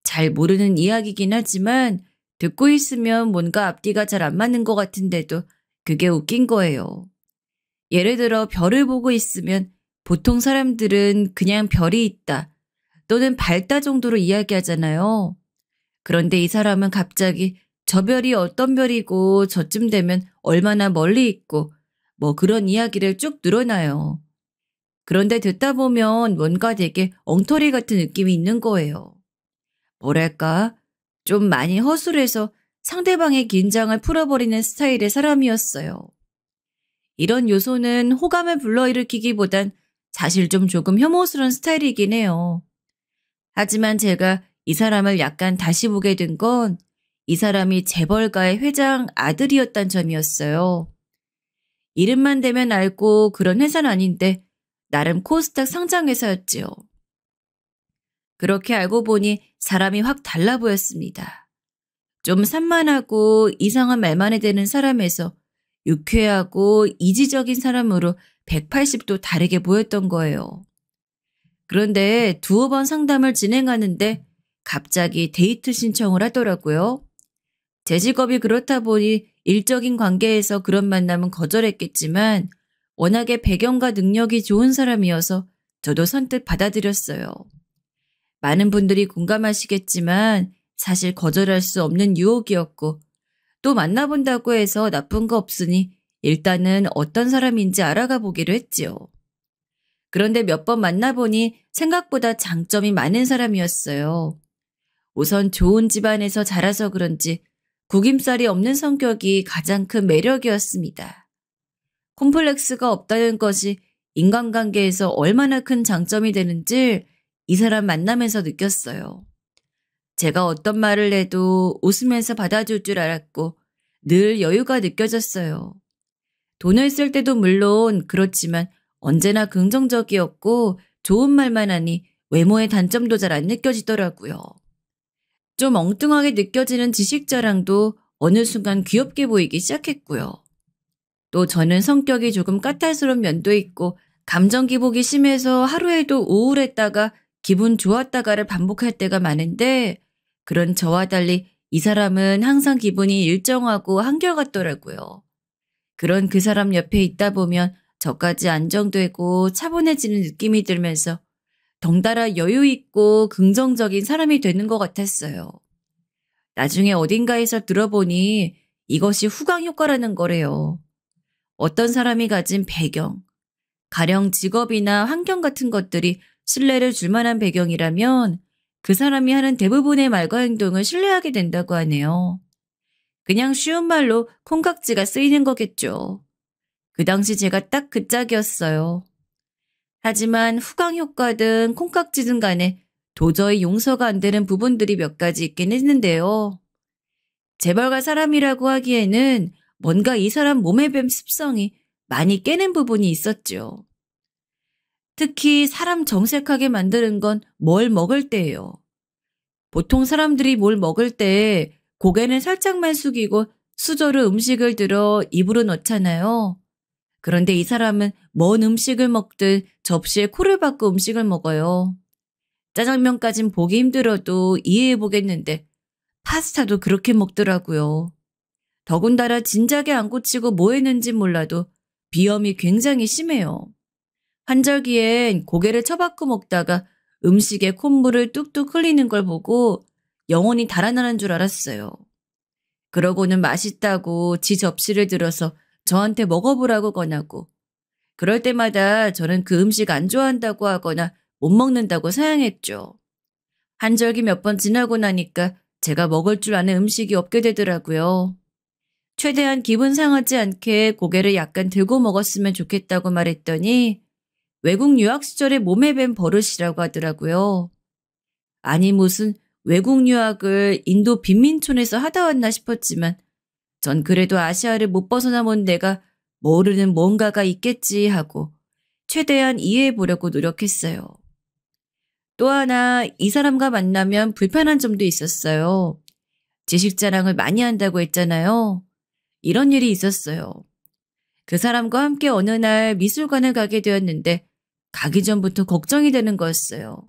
잘 모르는 이야기긴 하지만 듣고 있으면 뭔가 앞뒤가 잘 안 맞는 것 같은데도 그게 웃긴 거예요. 예를 들어 별을 보고 있으면 보통 사람들은 그냥 별이 있다 또는 밝다 정도로 이야기하잖아요. 그런데 이 사람은 갑자기 저 별이 어떤 별이고 저쯤 되면 얼마나 멀리 있고 뭐 그런 이야기를 쭉 늘어놔요. 그런데 듣다 보면 뭔가 되게 엉터리 같은 느낌이 있는 거예요. 뭐랄까 좀 많이 허술해서 상대방의 긴장을 풀어버리는 스타일의 사람이었어요. 이런 요소는 호감을 불러일으키기보단 사실 좀 조금 혐오스러운 스타일이긴 해요. 하지만 제가 이 사람을 약간 다시 보게 된 건 이 사람이 재벌가의 회장 아들이었단 점이었어요. 이름만 대면 알고 그런 회사는 아닌데 나름 코스닥 상장 회사였지요. 그렇게 알고 보니 사람이 확 달라 보였습니다. 좀 산만하고 이상한 말만 해대는 사람에서 유쾌하고 이지적인 사람으로 180도 다르게 보였던 거예요. 그런데 두어 번 상담을 진행하는데 갑자기 데이트 신청을 하더라고요. 제 직업이 그렇다 보니 일적인 관계에서 그런 만남은 거절했겠지만 워낙에 배경과 능력이 좋은 사람이어서 저도 선뜻 받아들였어요. 많은 분들이 공감하시겠지만 사실 거절할 수 없는 유혹이었고 또 만나본다고 해서 나쁜 거 없으니 일단은 어떤 사람인지 알아가 보기로 했지요. 그런데 몇 번 만나보니 생각보다 장점이 많은 사람이었어요. 우선 좋은 집안에서 자라서 그런지 구김살이 없는 성격이 가장 큰 매력이었습니다. 콤플렉스가 없다는 것이 인간관계에서 얼마나 큰 장점이 되는지 이 사람 만나면서 느꼈어요. 제가 어떤 말을 해도 웃으면서 받아줄 줄 알았고 늘 여유가 느껴졌어요. 돈을 쓸 때도 물론 그렇지만 언제나 긍정적이었고 좋은 말만 하니 외모의 단점도 잘 안 느껴지더라고요. 좀 엉뚱하게 느껴지는 지식 자랑도 어느 순간 귀엽게 보이기 시작했고요. 또 저는 성격이 조금 까탈스러운 면도 있고 감정 기복이 심해서 하루에도 우울했다가 기분 좋았다가를 반복할 때가 많은데 그런 저와 달리 이 사람은 항상 기분이 일정하고 한결같더라고요. 그런 그 사람 옆에 있다 보면 저까지 안정되고 차분해지는 느낌이 들면서 덩달아 여유 있고 긍정적인 사람이 되는 것 같았어요. 나중에 어딘가에서 들어보니 이것이 후광 효과라는 거래요. 어떤 사람이 가진 배경, 가령 직업이나 환경 같은 것들이 신뢰를 줄 만한 배경이라면 그 사람이 하는 대부분의 말과 행동을 신뢰하게 된다고 하네요. 그냥 쉬운 말로 콩깍지가 쓰이는 거겠죠. 그 당시 제가 딱 그 짝이었어요. 하지만 후광 효과든 콩깍지든 간에 도저히 용서가 안 되는 부분들이 몇 가지 있긴 했는데요. 재벌가 사람이라고 하기에는 뭔가 이 사람 몸의 뱀 습성이 많이 깨는 부분이 있었죠. 특히 사람 정색하게 만드는 건 뭘 먹을 때예요. 보통 사람들이 뭘 먹을 때 고개는 살짝만 숙이고 수저로 음식을 들어 입으로 넣잖아요. 그런데 이 사람은 먼 음식을 먹듯 접시에 코를 박고 음식을 먹어요. 짜장면까진 보기 힘들어도 이해해보겠는데 파스타도 그렇게 먹더라고요. 더군다나 진작에 안 고치고 뭐 했는지 몰라도 비염이 굉장히 심해요. 환절기엔 고개를 쳐박고 먹다가 음식에 콧물을 뚝뚝 흘리는 걸 보고 영혼이 달아나는 줄 알았어요. 그러고는 맛있다고 지 접시를 들어서 저한테 먹어보라고 권하고 그럴 때마다 저는 그 음식 안 좋아한다고 하거나 못 먹는다고 사양했죠. 한절기 몇 번 지나고 나니까 제가 먹을 줄 아는 음식이 없게 되더라고요. 최대한 기분 상하지 않게 고개를 약간 들고 먹었으면 좋겠다고 말했더니 외국 유학 시절에 몸에 밴 버릇이라고 하더라고요. 아니 무슨 외국 유학을 인도 빈민촌에서 하다 왔나 싶었지만 전 그래도 아시아를 못 벗어나 본 데가 모르는 뭔가가 있겠지 하고 최대한 이해해 보려고 노력했어요. 또 하나 이 사람과 만나면 불편한 점도 있었어요. 지식 자랑을 많이 한다고 했잖아요. 이런 일이 있었어요. 그 사람과 함께 어느 날 미술관을 가게 되었는데 가기 전부터 걱정이 되는 거였어요.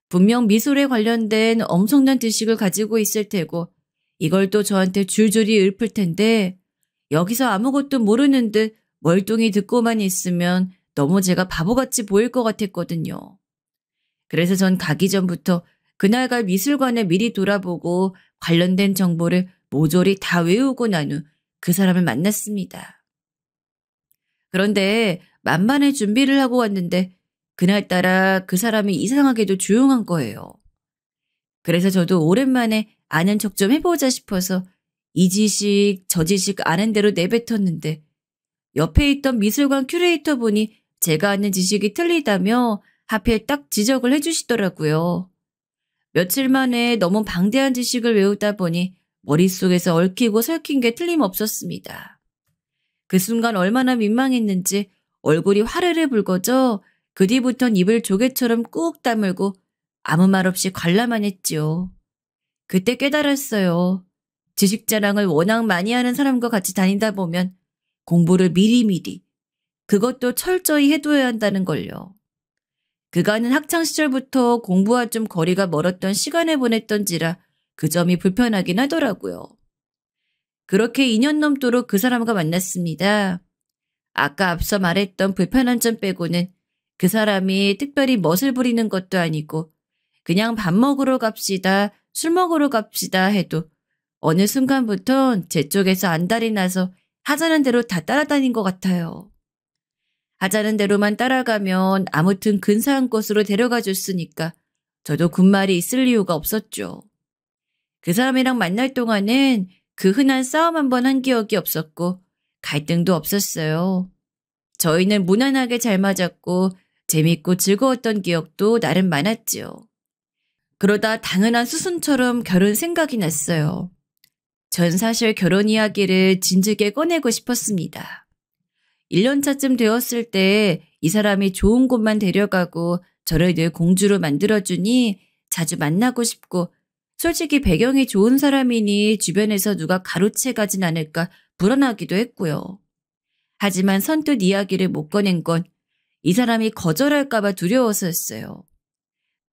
분명 미술에 관련된 엄청난 지식을 가지고 있을 테고 이걸 또 저한테 줄줄이 읊을 텐데 여기서 아무것도 모르는 듯 멀뚱히 듣고만 있으면 너무 제가 바보같이 보일 것 같았거든요. 그래서 전 가기 전부터 그날 갈 미술관을 미리 돌아보고 관련된 정보를 모조리 다 외우고 난 후 그 사람을 만났습니다. 그런데 만반의 준비를 하고 왔는데 그날따라 그 사람이 이상하게도 조용한 거예요. 그래서 저도 오랜만에 아는 척 좀 해보자 싶어서 이 지식 저 지식 아는 대로 내뱉었는데 옆에 있던 미술관 큐레이터 분이 제가 아는 지식이 틀리다며 하필 딱 지적을 해주시더라고요. 며칠 만에 너무 방대한 지식을 외우다 보니 머릿속에서 얽히고 설킨 게 틀림없었습니다. 그 순간 얼마나 민망했는지 얼굴이 화르르 붉어져 그 뒤부턴 입을 조개처럼 꾹 다물고 아무 말 없이 관람만 했지요. 그때 깨달았어요. 지식 자랑을 워낙 많이 하는 사람과 같이 다니다 보면 공부를 미리미리 그것도 철저히 해둬야 한다는 걸요. 그간은 학창시절부터 공부와 좀 거리가 멀었던 시간을 보냈던지라 그 점이 불편하긴 하더라고요. 그렇게 2년 넘도록 그 사람과 만났습니다. 아까 앞서 말했던 불편한 점 빼고는 그 사람이 특별히 멋을 부리는 것도 아니고 그냥 밥 먹으러 갑시다, 술 먹으러 갑시다 해도 어느 순간부턴 제 쪽에서 안달이 나서 하자는 대로 다 따라다닌 것 같아요. 하자는 대로만 따라가면 아무튼 근사한 곳으로 데려가 줬으니까 저도 군말이 있을 이유가 없었죠. 그 사람이랑 만날 동안은 그 흔한 싸움 한 번 한 기억이 없었고 갈등도 없었어요. 저희는 무난하게 잘 맞았고 재밌고 즐거웠던 기억도 나름 많았지요. 그러다 당연한 수순처럼 결혼 생각이 났어요. 전 사실 결혼 이야기를 진즉에 꺼내고 싶었습니다. 1년차쯤 되었을 때 이 사람이 좋은 곳만 데려가고 저를 늘 공주로 만들어주니 자주 만나고 싶고 솔직히 배경이 좋은 사람이니 주변에서 누가 가로채 가진 않을까 불안하기도 했고요. 하지만 선뜻 이야기를 못 꺼낸 건 이 사람이 거절할까봐 두려워서였어요.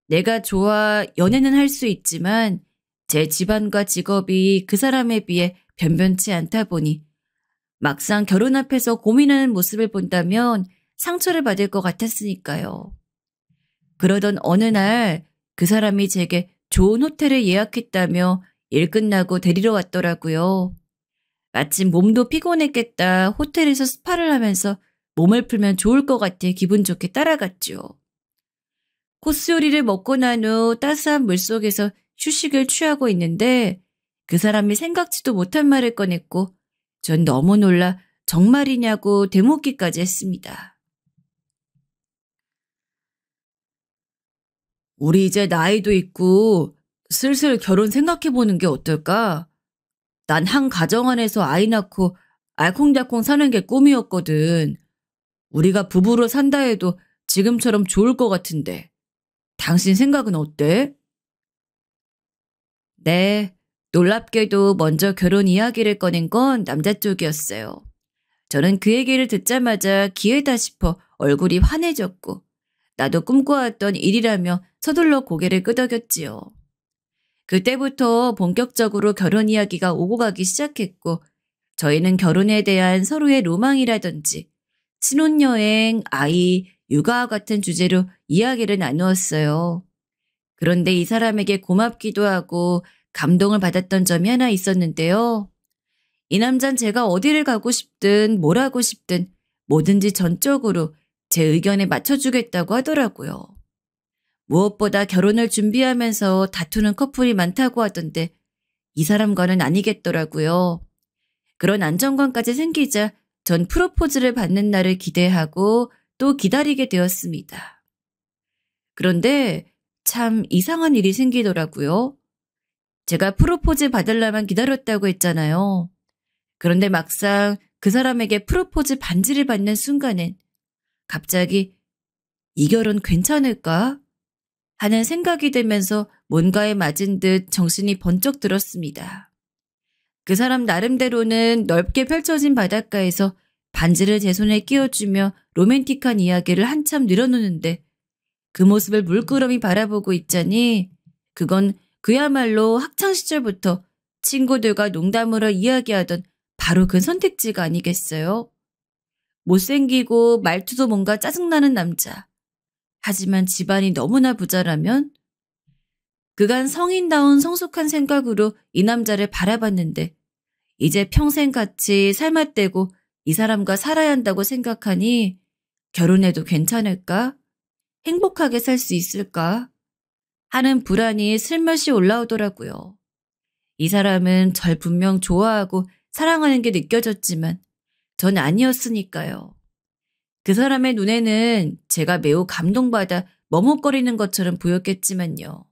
내가 좋아 연애는 할 수 있지만 제 집안과 직업이 그 사람에 비해 변변치 않다 보니 막상 결혼 앞에서 고민하는 모습을 본다면 상처를 받을 것 같았으니까요. 그러던 어느 날 그 사람이 제게 좋은 호텔을 예약했다며 일 끝나고 데리러 왔더라고요. 마침 몸도 피곤했겠다 호텔에서 스파를 하면서 몸을 풀면 좋을 것 같아 기분 좋게 따라갔죠. 코스 요리를 먹고 난 후 따스한 물속에서 휴식을 취하고 있는데 그 사람이 생각지도 못한 말을 꺼냈고 전 너무 놀라 정말이냐고 되묻기까지 했습니다. 우리 이제 나이도 있고 슬슬 결혼 생각해보는 게 어떨까? 난 한 가정 안에서 아이 낳고 알콩달콩 사는 게 꿈이었거든. 우리가 부부로 산다 해도 지금처럼 좋을 것 같은데. 당신 생각은 어때? 네, 놀랍게도 먼저 결혼 이야기를 꺼낸 건 남자 쪽이었어요. 저는 그 얘기를 듣자마자 기회다 싶어 얼굴이 환해졌고 나도 꿈꿔왔던 일이라며 서둘러 고개를 끄덕였지요. 그때부터 본격적으로 결혼 이야기가 오고 가기 시작했고 저희는 결혼에 대한 서로의 로망이라든지 신혼여행, 아이, 육아와 같은 주제로 이야기를 나누었어요. 그런데 이 사람에게 고맙기도 하고 감동을 받았던 점이 하나 있었는데요. 이 남잔 제가 어디를 가고 싶든 뭘 하고 싶든 뭐든지 전적으로 제 의견에 맞춰주겠다고 하더라고요. 무엇보다 결혼을 준비하면서 다투는 커플이 많다고 하던데 이 사람과는 아니겠더라고요. 그런 안정감까지 생기자 전 프로포즈를 받는 날을 기대하고 또 기다리게 되었습니다. 그런데 참 이상한 일이 생기더라고요. 제가 프로포즈 받으려면 기다렸다고 했잖아요. 그런데 막상 그 사람에게 프로포즈 반지를 받는 순간엔 갑자기 이 결혼 괜찮을까? 하는 생각이 들면서 뭔가에 맞은 듯 정신이 번쩍 들었습니다. 그 사람 나름대로는 넓게 펼쳐진 바닷가에서 반지를 제 손에 끼워주며 로맨틱한 이야기를 한참 늘어놓는데 그 모습을 물끄러미 바라보고 있자니 그건 그야말로 학창시절부터 친구들과 농담으로 이야기하던 바로 그 선택지가 아니겠어요? 못생기고 말투도 뭔가 짜증나는 남자. 하지만 집안이 너무나 부자라면? 그간 성인다운 성숙한 생각으로 이 남자를 바라봤는데 이제 평생 같이 삶아떼고 이 사람과 살아야 한다고 생각하니 결혼해도 괜찮을까? 행복하게 살 수 있을까? 하는 불안이 슬며시 올라오더라고요. 이 사람은 절 분명 좋아하고 사랑하는 게 느껴졌지만 전 아니었으니까요. 그 사람의 눈에는 제가 매우 감동받아 머뭇거리는 것처럼 보였겠지만요.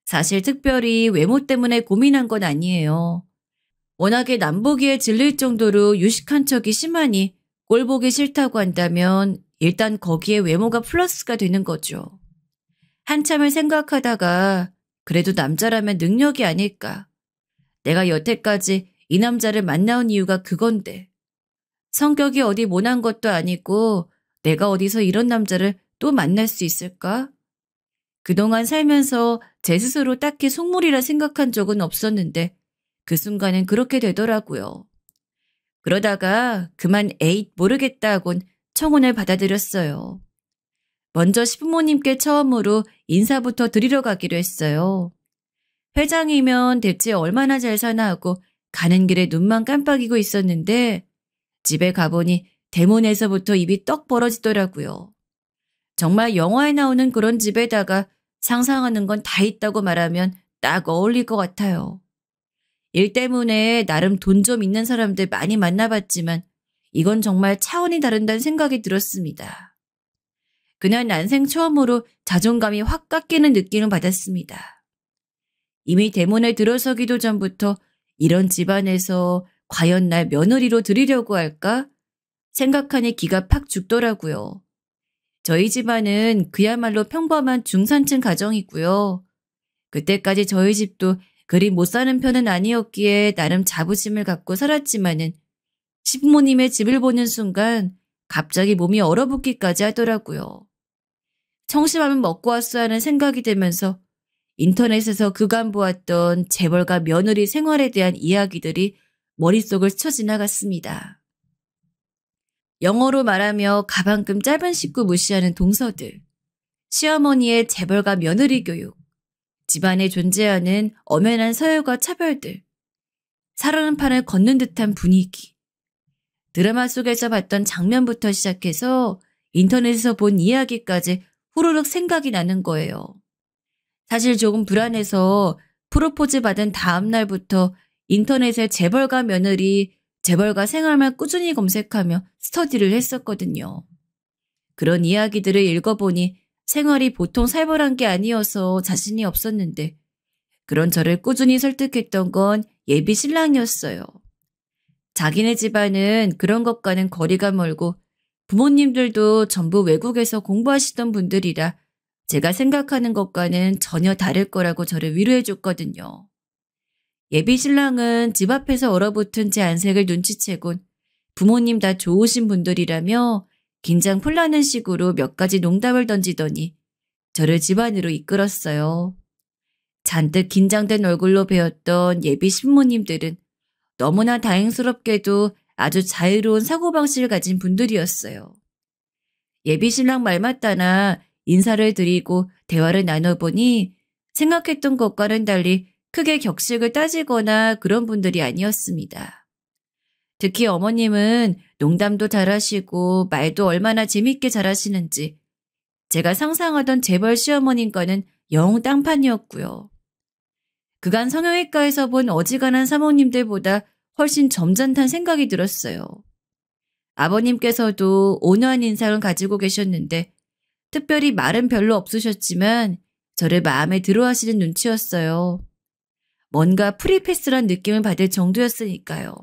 사실 특별히 외모 때문에 고민한 건 아니에요. 워낙에 남보기에 질릴 정도로 유식한 척이 심하니 꼴 보기 싫다고 한다면 일단 거기에 외모가 플러스가 되는 거죠. 한참을 생각하다가 그래도 남자라면 능력이 아닐까. 내가 여태까지 이 남자를 만나온 이유가 그건데. 성격이 어디 모난 것도 아니고 내가 어디서 이런 남자를 또 만날 수 있을까? 그동안 살면서 제 스스로 딱히 속물이라 생각한 적은 없었는데 그 순간엔 그렇게 되더라고요. 그러다가 그만 에잇 모르겠다 하곤 청혼을 받아들였어요. 먼저 시부모님께 처음으로 인사부터 드리러 가기로 했어요. 회장이면 대체 얼마나 잘 사나 하고 가는 길에 눈만 깜빡이고 있었는데 집에 가보니 대문에서부터 입이 떡 벌어지더라고요. 정말 영화에 나오는 그런 집에다가 상상하는 건 다 있다고 말하면 딱 어울릴 것 같아요. 일 때문에 나름 돈 좀 있는 사람들 많이 만나봤지만 이건 정말 차원이 다른다는 생각이 들었습니다. 그날 난생 처음으로 자존감이 확 깎이는 느낌을 받았습니다. 이미 대문에 들어서기도 전부터 이런 집안에서 과연 날 며느리로 들이려고 할까? 생각하니 기가 팍 죽더라고요. 저희 집안은 그야말로 평범한 중산층 가정이고요. 그때까지 저희 집도 그리 못 사는 편은 아니었기에 나름 자부심을 갖고 살았지만은 시부모님의 집을 보는 순간 갑자기 몸이 얼어붙기까지 하더라고요. 청심하면 먹고 왔어야 하는 생각이 들면서 인터넷에서 그간 보았던 재벌가 며느리 생활에 대한 이야기들이 머릿속을 스쳐 지나갔습니다. 영어로 말하며 가방금 짧은 식구 무시하는 동서들, 시어머니의 재벌가 며느리 교육, 집안에 존재하는 엄연한 서열과 차별들, 살아는 판을 걷는 듯한 분위기, 드라마 속에서 봤던 장면부터 시작해서 인터넷에서 본 이야기까지 후루룩 생각이 나는 거예요. 사실 조금 불안해서 프로포즈 받은 다음 날부터 인터넷에 재벌가 며느리, 재벌가 생활만 꾸준히 검색하며 스터디를 했었거든요. 그런 이야기들을 읽어보니 생활이 보통 살벌한 게 아니어서 자신이 없었는데 그런 저를 꾸준히 설득했던 건 예비 신랑이었어요. 자기네 집안은 그런 것과는 거리가 멀고 부모님들도 전부 외국에서 공부하시던 분들이라 제가 생각하는 것과는 전혀 다를 거라고 저를 위로해 줬거든요. 예비 신랑은 집 앞에서 얼어붙은 제 안색을 눈치채곤 부모님 다 좋으신 분들이라며 긴장 풀라는 식으로 몇 가지 농담을 던지더니 저를 집 안으로 이끌었어요. 잔뜩 긴장된 얼굴로 배웠던 예비 신부님들은 너무나 다행스럽게도 아주 자유로운 사고방식을 가진 분들이었어요. 예비 신랑 말 맞다나 인사를 드리고 대화를 나눠보니 생각했던 것과는 달리 크게 격식을 따지거나 그런 분들이 아니었습니다. 특히 어머님은 농담도 잘하시고 말도 얼마나 재밌게 잘하시는지 제가 상상하던 재벌 시어머님과는 영 땅판이었고요. 그간 성형외과에서 본 어지간한 사모님들보다 훨씬 점잖다는 생각이 들었어요. 아버님께서도 온화한 인상을 가지고 계셨는데 특별히 말은 별로 없으셨지만 저를 마음에 들어하시는 눈치였어요. 뭔가 프리패스란 느낌을 받을 정도였으니까요.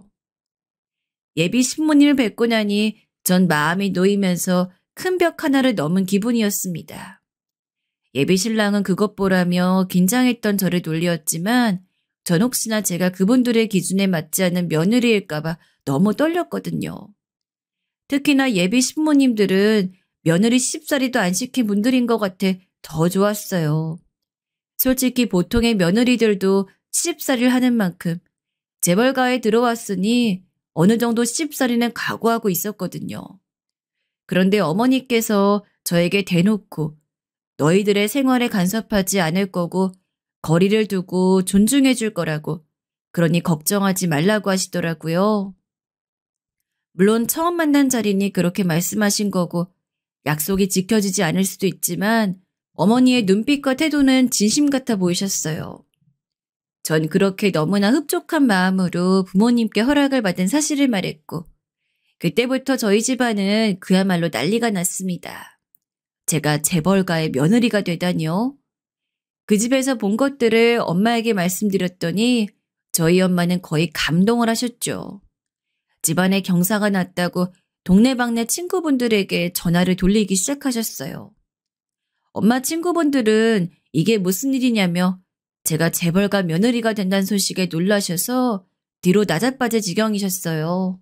예비 신부님을 뵙고 나니 전 마음이 놓이면서 큰 벽 하나를 넘은 기분이었습니다. 예비 신랑은 그것보라며 긴장했던 저를 놀리었지만 전 혹시나 제가 그분들의 기준에 맞지 않는 며느리일까봐 너무 떨렸거든요. 특히나 예비 신부님들은 며느리 시집살이도 안 시킨 분들인 것 같아 더 좋았어요. 솔직히 보통의 며느리들도 시집살이를 하는 만큼 재벌가에 들어왔으니 어느 정도 시집살이는 각오하고 있었거든요. 그런데 어머니께서 저에게 대놓고 너희들의 생활에 간섭하지 않을 거고 거리를 두고 존중해 줄 거라고 그러니 걱정하지 말라고 하시더라고요. 물론 처음 만난 자리니 그렇게 말씀하신 거고 약속이 지켜지지 않을 수도 있지만 어머니의 눈빛과 태도는 진심 같아 보이셨어요. 전 그렇게 너무나 흡족한 마음으로 부모님께 허락을 받은 사실을 말했고 그때부터 저희 집안은 그야말로 난리가 났습니다. 제가 재벌가의 며느리가 되다니요. 그 집에서 본 것들을 엄마에게 말씀드렸더니 저희 엄마는 거의 감동을 하셨죠. 집안에 경사가 났다고 동네방네 친구분들에게 전화를 돌리기 시작하셨어요. 엄마 친구분들은 이게 무슨 일이냐며 제가 재벌가 며느리가 된다는 소식에 놀라셔서 뒤로 나자빠질 지경이셨어요.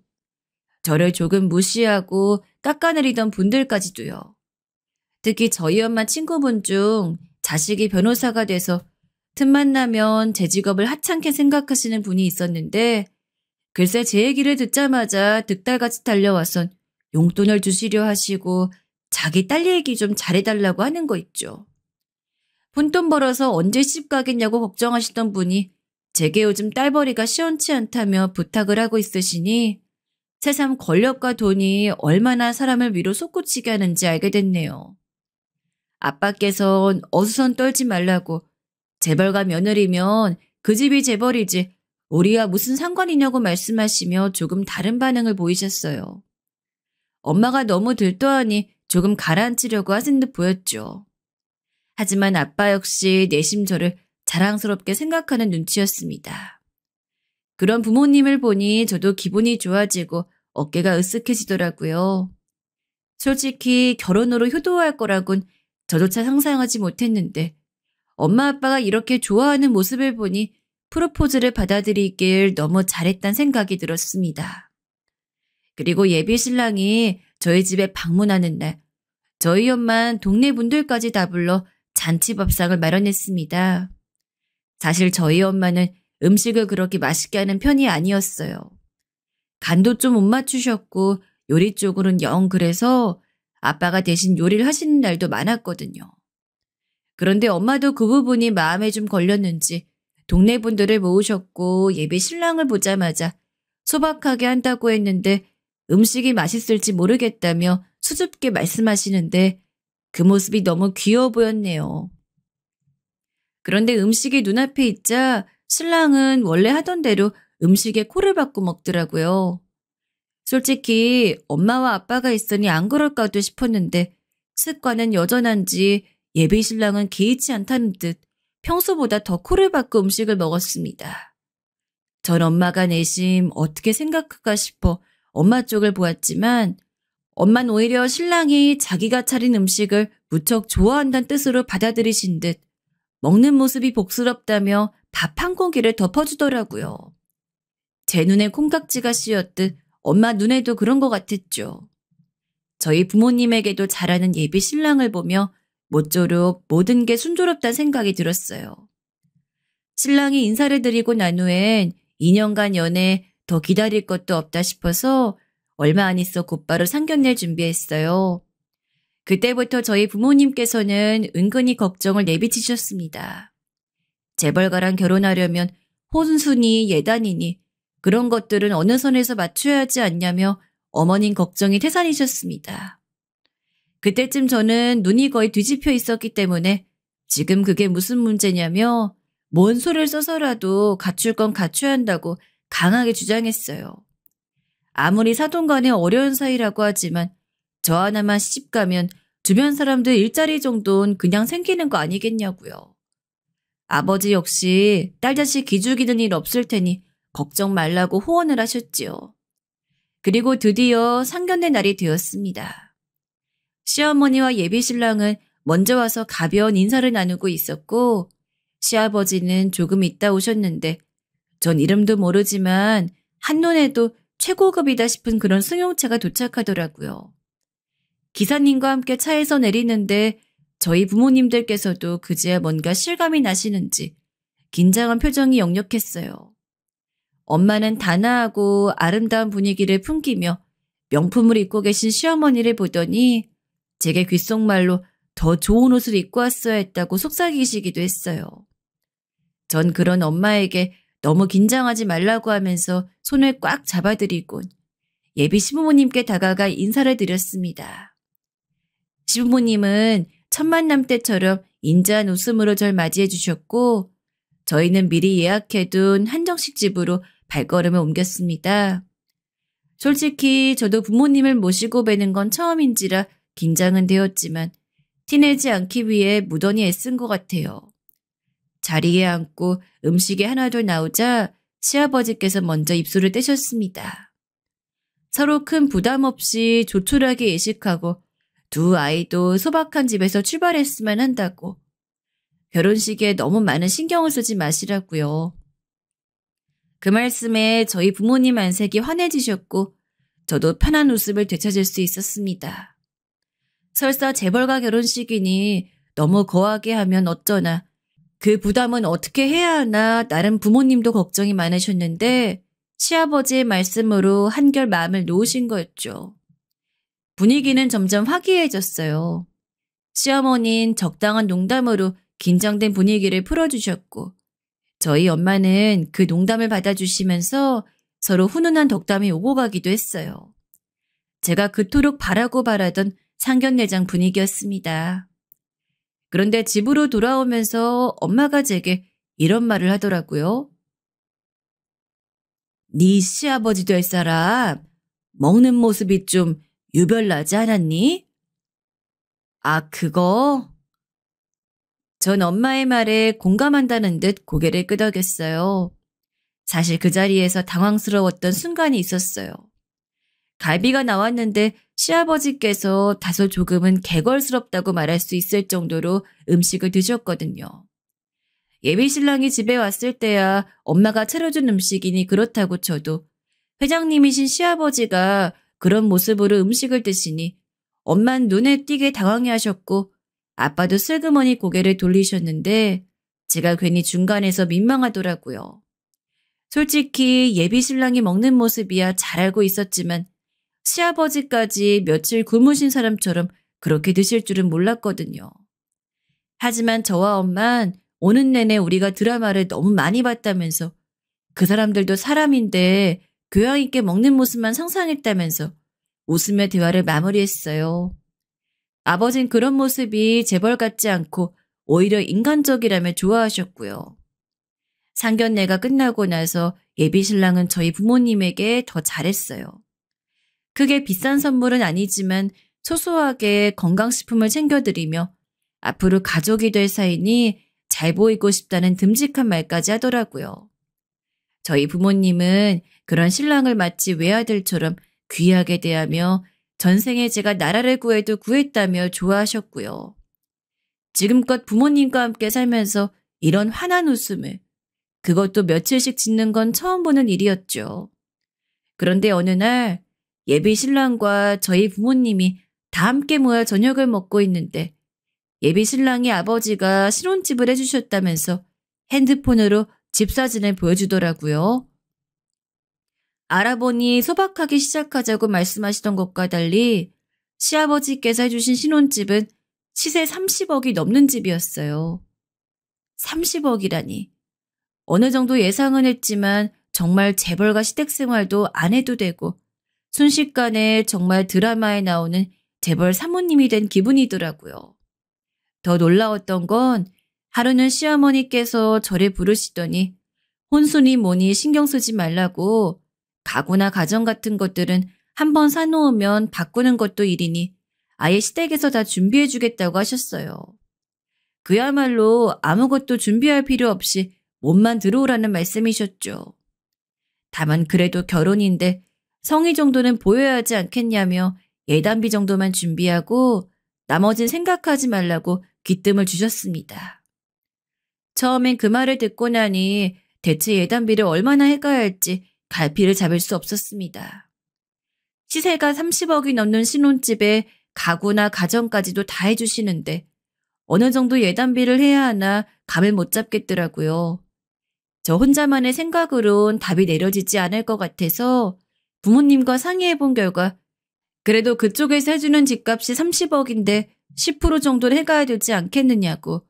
저를 조금 무시하고 깎아내리던 분들까지도요. 특히 저희 엄마 친구분 중 자식이 변호사가 돼서 틈만 나면 제 직업을 하찮게 생각하시는 분이 있었는데 글쎄 제 얘기를 듣자마자 득달같이 달려와선 용돈을 주시려 하시고 자기 딸 얘기 좀 잘해달라고 하는 거 있죠. 푼돈 벌어서 언제 시집 가겠냐고 걱정하시던 분이 제게 요즘 딸벌이가 시원치 않다며 부탁을 하고 있으시니 새삼 권력과 돈이 얼마나 사람을 위로 솟구치게 하는지 알게 됐네요. 아빠께선 어수선 떨지 말라고 재벌가 며느리면 그 집이 재벌이지 우리와 무슨 상관이냐고 말씀하시며 조금 다른 반응을 보이셨어요. 엄마가 너무 들떠하니 조금 가라앉히려고 하신 듯 보였죠. 하지만 아빠 역시 내심 저를 자랑스럽게 생각하는 눈치였습니다. 그런 부모님을 보니 저도 기분이 좋아지고 어깨가 으쓱해지더라고요. 솔직히 결혼으로 효도할 거라곤 저조차 상상하지 못했는데 엄마 아빠가 이렇게 좋아하는 모습을 보니 프로포즈를 받아들이길 너무 잘했단 생각이 들었습니다. 그리고 예비 신랑이 저희 집에 방문하는 날 저희 엄만 동네 분들까지 다 불러 잔치밥상을 마련했습니다. 사실 저희 엄마는 음식을 그렇게 맛있게 하는 편이 아니었어요. 간도 좀 못 맞추셨고 요리 쪽으로는 영 그래서 아빠가 대신 요리를 하시는 날도 많았거든요. 그런데 엄마도 그 부분이 마음에 좀 걸렸는지 동네 분들을 모으셨고 예비 신랑을 보자마자 소박하게 한다고 했는데 음식이 맛있을지 모르겠다며 수줍게 말씀하시는데 그 모습이 너무 귀여워 보였네요. 그런데 음식이 눈앞에 있자 신랑은 원래 하던 대로 음식에 코를 박고 먹더라고요. 솔직히 엄마와 아빠가 있으니 안 그럴까도 싶었는데 습관은 여전한지 예비 신랑은 개의치 않다는 듯 평소보다 더 코를 박고 음식을 먹었습니다. 전 엄마가 내심 어떻게 생각할까 싶어 엄마 쪽을 보았지만 엄마는 오히려 신랑이 자기가 차린 음식을 무척 좋아한다는 뜻으로 받아들이신 듯 먹는 모습이 복스럽다며 밥 한 공기를 덮어주더라고요. 제 눈에 콩깍지가 씌었듯 엄마 눈에도 그런 것 같았죠. 저희 부모님에게도 잘하는 예비 신랑을 보며 모쪼록 모든 게 순조롭다는 생각이 들었어요. 신랑이 인사를 드리고 난 후엔 2년간 연애 더 기다릴 것도 없다 싶어서 얼마 안 있어 곧바로 상견례 준비했어요. 그때부터 저희 부모님께서는 은근히 걱정을 내비치셨습니다. 재벌가랑 결혼하려면 혼수니 예단이니 그런 것들은 어느 선에서 맞춰야 하지 않냐며 어머님 걱정이 태산이셨습니다. 그때쯤 저는 눈이 거의 뒤집혀 있었기 때문에 지금 그게 무슨 문제냐며 뭔 소리를 써서라도 갖출 건 갖춰야 한다고 강하게 주장했어요. 아무리 사돈 간에 어려운 사이라고 하지만 저 하나만 시집 가면 주변 사람들 일자리 정도는 그냥 생기는 거 아니겠냐고요. 아버지 역시 딸 자식 기죽이는 일 없을 테니 걱정 말라고 호언을 하셨지요. 그리고 드디어 상견례 날이 되었습니다. 시어머니와 예비 신랑은 먼저 와서 가벼운 인사를 나누고 있었고 시아버지는 조금 있다 오셨는데 전 이름도 모르지만 한눈에도 최고급이다 싶은 그런 승용차가 도착하더라고요. 기사님과 함께 차에서 내리는데 저희 부모님들께서도 그제야 뭔가 실감이 나시는지 긴장한 표정이 역력했어요. 엄마는 단아하고 아름다운 분위기를 풍기며 명품을 입고 계신 시어머니를 보더니 제게 귓속말로 더 좋은 옷을 입고 왔어야 했다고 속삭이시기도 했어요. 전 그런 엄마에게 너무 긴장하지 말라고 하면서 손을 꽉 잡아드리곤 예비 시부모님께 다가가 인사를 드렸습니다. 시부모님은 첫 만남 때처럼 인자한 웃음으로 절 맞이해 주셨고 저희는 미리 예약해둔 한정식 집으로 발걸음을 옮겼습니다. 솔직히 저도 부모님을 모시고 뵈는 건 처음인지라 긴장은 되었지만 티내지 않기 위해 무던히 애쓴 것 같아요. 자리에 앉고 음식이 하나둘 나오자 시아버지께서 먼저 입술을 떼셨습니다. 서로 큰 부담 없이 조촐하게 예식하고 두 아이도 소박한 집에서 출발했으면 한다고. 결혼식에 너무 많은 신경을 쓰지 마시라고요. 그 말씀에 저희 부모님 안색이 환해지셨고 저도 편한 웃음을 되찾을 수 있었습니다. 설사 재벌가 결혼식이니 너무 거하게 하면 어쩌나 그 부담은 어떻게 해야 하나 나름 부모님도 걱정이 많으셨는데 시아버지의 말씀으로 한결 마음을 놓으신 거였죠. 분위기는 점점 화기애애졌어요. 시어머니는 적당한 농담으로 긴장된 분위기를 풀어주셨고 저희 엄마는 그 농담을 받아주시면서 서로 훈훈한 덕담이 오고 가기도 했어요. 제가 그토록 바라고 바라던 상견례장 분위기였습니다. 그런데 집으로 돌아오면서 엄마가 제게 이런 말을 하더라고요. 네 시아버지 될 사람 먹는 모습이 좀 유별나지 않았니? 아, 그거? 전 엄마의 말에 공감한다는 듯 고개를 끄덕였어요. 사실 그 자리에서 당황스러웠던 순간이 있었어요. 갈비가 나왔는데 시아버지께서 다소 조금은 개걸스럽다고 말할 수 있을 정도로 음식을 드셨거든요. 예비신랑이 집에 왔을 때야 엄마가 차려준 음식이니 그렇다고 쳐도 회장님이신 시아버지가 그런 모습으로 음식을 드시니 엄만 눈에 띄게 당황해하셨고 아빠도 슬그머니 고개를 돌리셨는데 제가 괜히 중간에서 민망하더라고요. 솔직히 예비신랑이 먹는 모습이야 잘 알고 있었지만 시아버지까지 며칠 굶으신 사람처럼 그렇게 드실 줄은 몰랐거든요. 하지만 저와 엄만 오는 내내 우리가 드라마를 너무 많이 봤다면서 그 사람들도 사람인데 교양 있게 먹는 모습만 상상했다면서 웃으며 대화를 마무리했어요. 아버진 그런 모습이 재벌 같지 않고 오히려 인간적이라며 좋아하셨고요. 상견례가 끝나고 나서 예비신랑은 저희 부모님에게 더 잘했어요. 크게 비싼 선물은 아니지만 소소하게 건강식품을 챙겨드리며 앞으로 가족이 될 사이니 잘 보이고 싶다는 듬직한 말까지 하더라고요. 저희 부모님은 그런 신랑을 마치 외아들처럼 귀하게 대하며 전생에 제가 나라를 구해도 구했다며 좋아하셨고요. 지금껏 부모님과 함께 살면서 이런 환한 웃음을, 그것도 며칠씩 짓는 건 처음 보는 일이었죠. 그런데 어느 날 예비 신랑과 저희 부모님이 다 함께 모여 저녁을 먹고 있는데 예비 신랑의 아버지가 신혼집을 해주셨다면서 핸드폰으로 집 사진을 보여주더라고요. 알아보니 소박하게 시작하자고 말씀하시던 것과 달리 시아버지께서 해주신 신혼집은 시세 30억이 넘는 집이었어요. 30억이라니. 어느 정도 예상은 했지만 정말 재벌가 시댁생활도 안 해도 되고 순식간에 정말 드라마에 나오는 재벌 사모님이 된 기분이더라고요. 더 놀라웠던 건 하루는 시어머니께서 저를 부르시더니 혼수니 뭐니 신경 쓰지 말라고 가구나 가전 같은 것들은 한번 사놓으면 바꾸는 것도 일이니 아예 시댁에서 다 준비해 주겠다고 하셨어요. 그야말로 아무것도 준비할 필요 없이 몸만 들어오라는 말씀이셨죠. 다만 그래도 결혼인데 성의 정도는 보여야 하지 않겠냐며 예단비 정도만 준비하고 나머진 생각하지 말라고 귀뜸을 주셨습니다. 처음엔 그 말을 듣고 나니 대체 예단비를 얼마나 해가야 할지 갈피를 잡을 수 없었습니다. 시세가 30억이 넘는 신혼집에 가구나 가전까지도 다 해주시는데 어느 정도 예단비를 해야 하나 감을 못 잡겠더라고요. 저 혼자만의 생각으론 답이 내려지지 않을 것 같아서 부모님과 상의해본 결과 그래도 그쪽에서 해주는 집값이 30억인데 10% 정도는 해가야 되지 않겠느냐고,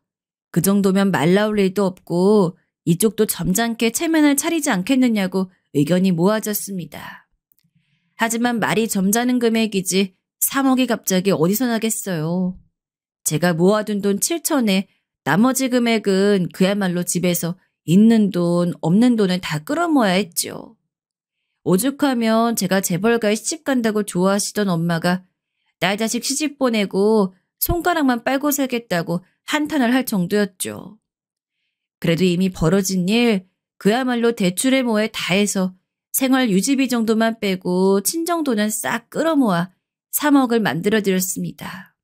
그 정도면 말 나올 일도 없고 이쪽도 점잖게 체면을 차리지 않겠느냐고 의견이 모아졌습니다. 하지만 말이 점잖은 금액이지 3억이 갑자기 어디서 나겠어요. 제가 모아둔 돈 7천에 나머지 금액은 그야말로 집에서 있는 돈, 없는 돈을 다 끌어모아야 했죠. 오죽하면 제가 재벌가에 시집 간다고 좋아하시던 엄마가 딸 자식 시집 보내고 손가락만 빨고 살겠다고 한탄을 할 정도였죠. 그래도 이미 벌어진 일, 그야말로 대출에 뭐에 다 해서 생활 유지비 정도만 빼고 친정돈은 싹 끌어모아 3억을 만들어드렸습니다.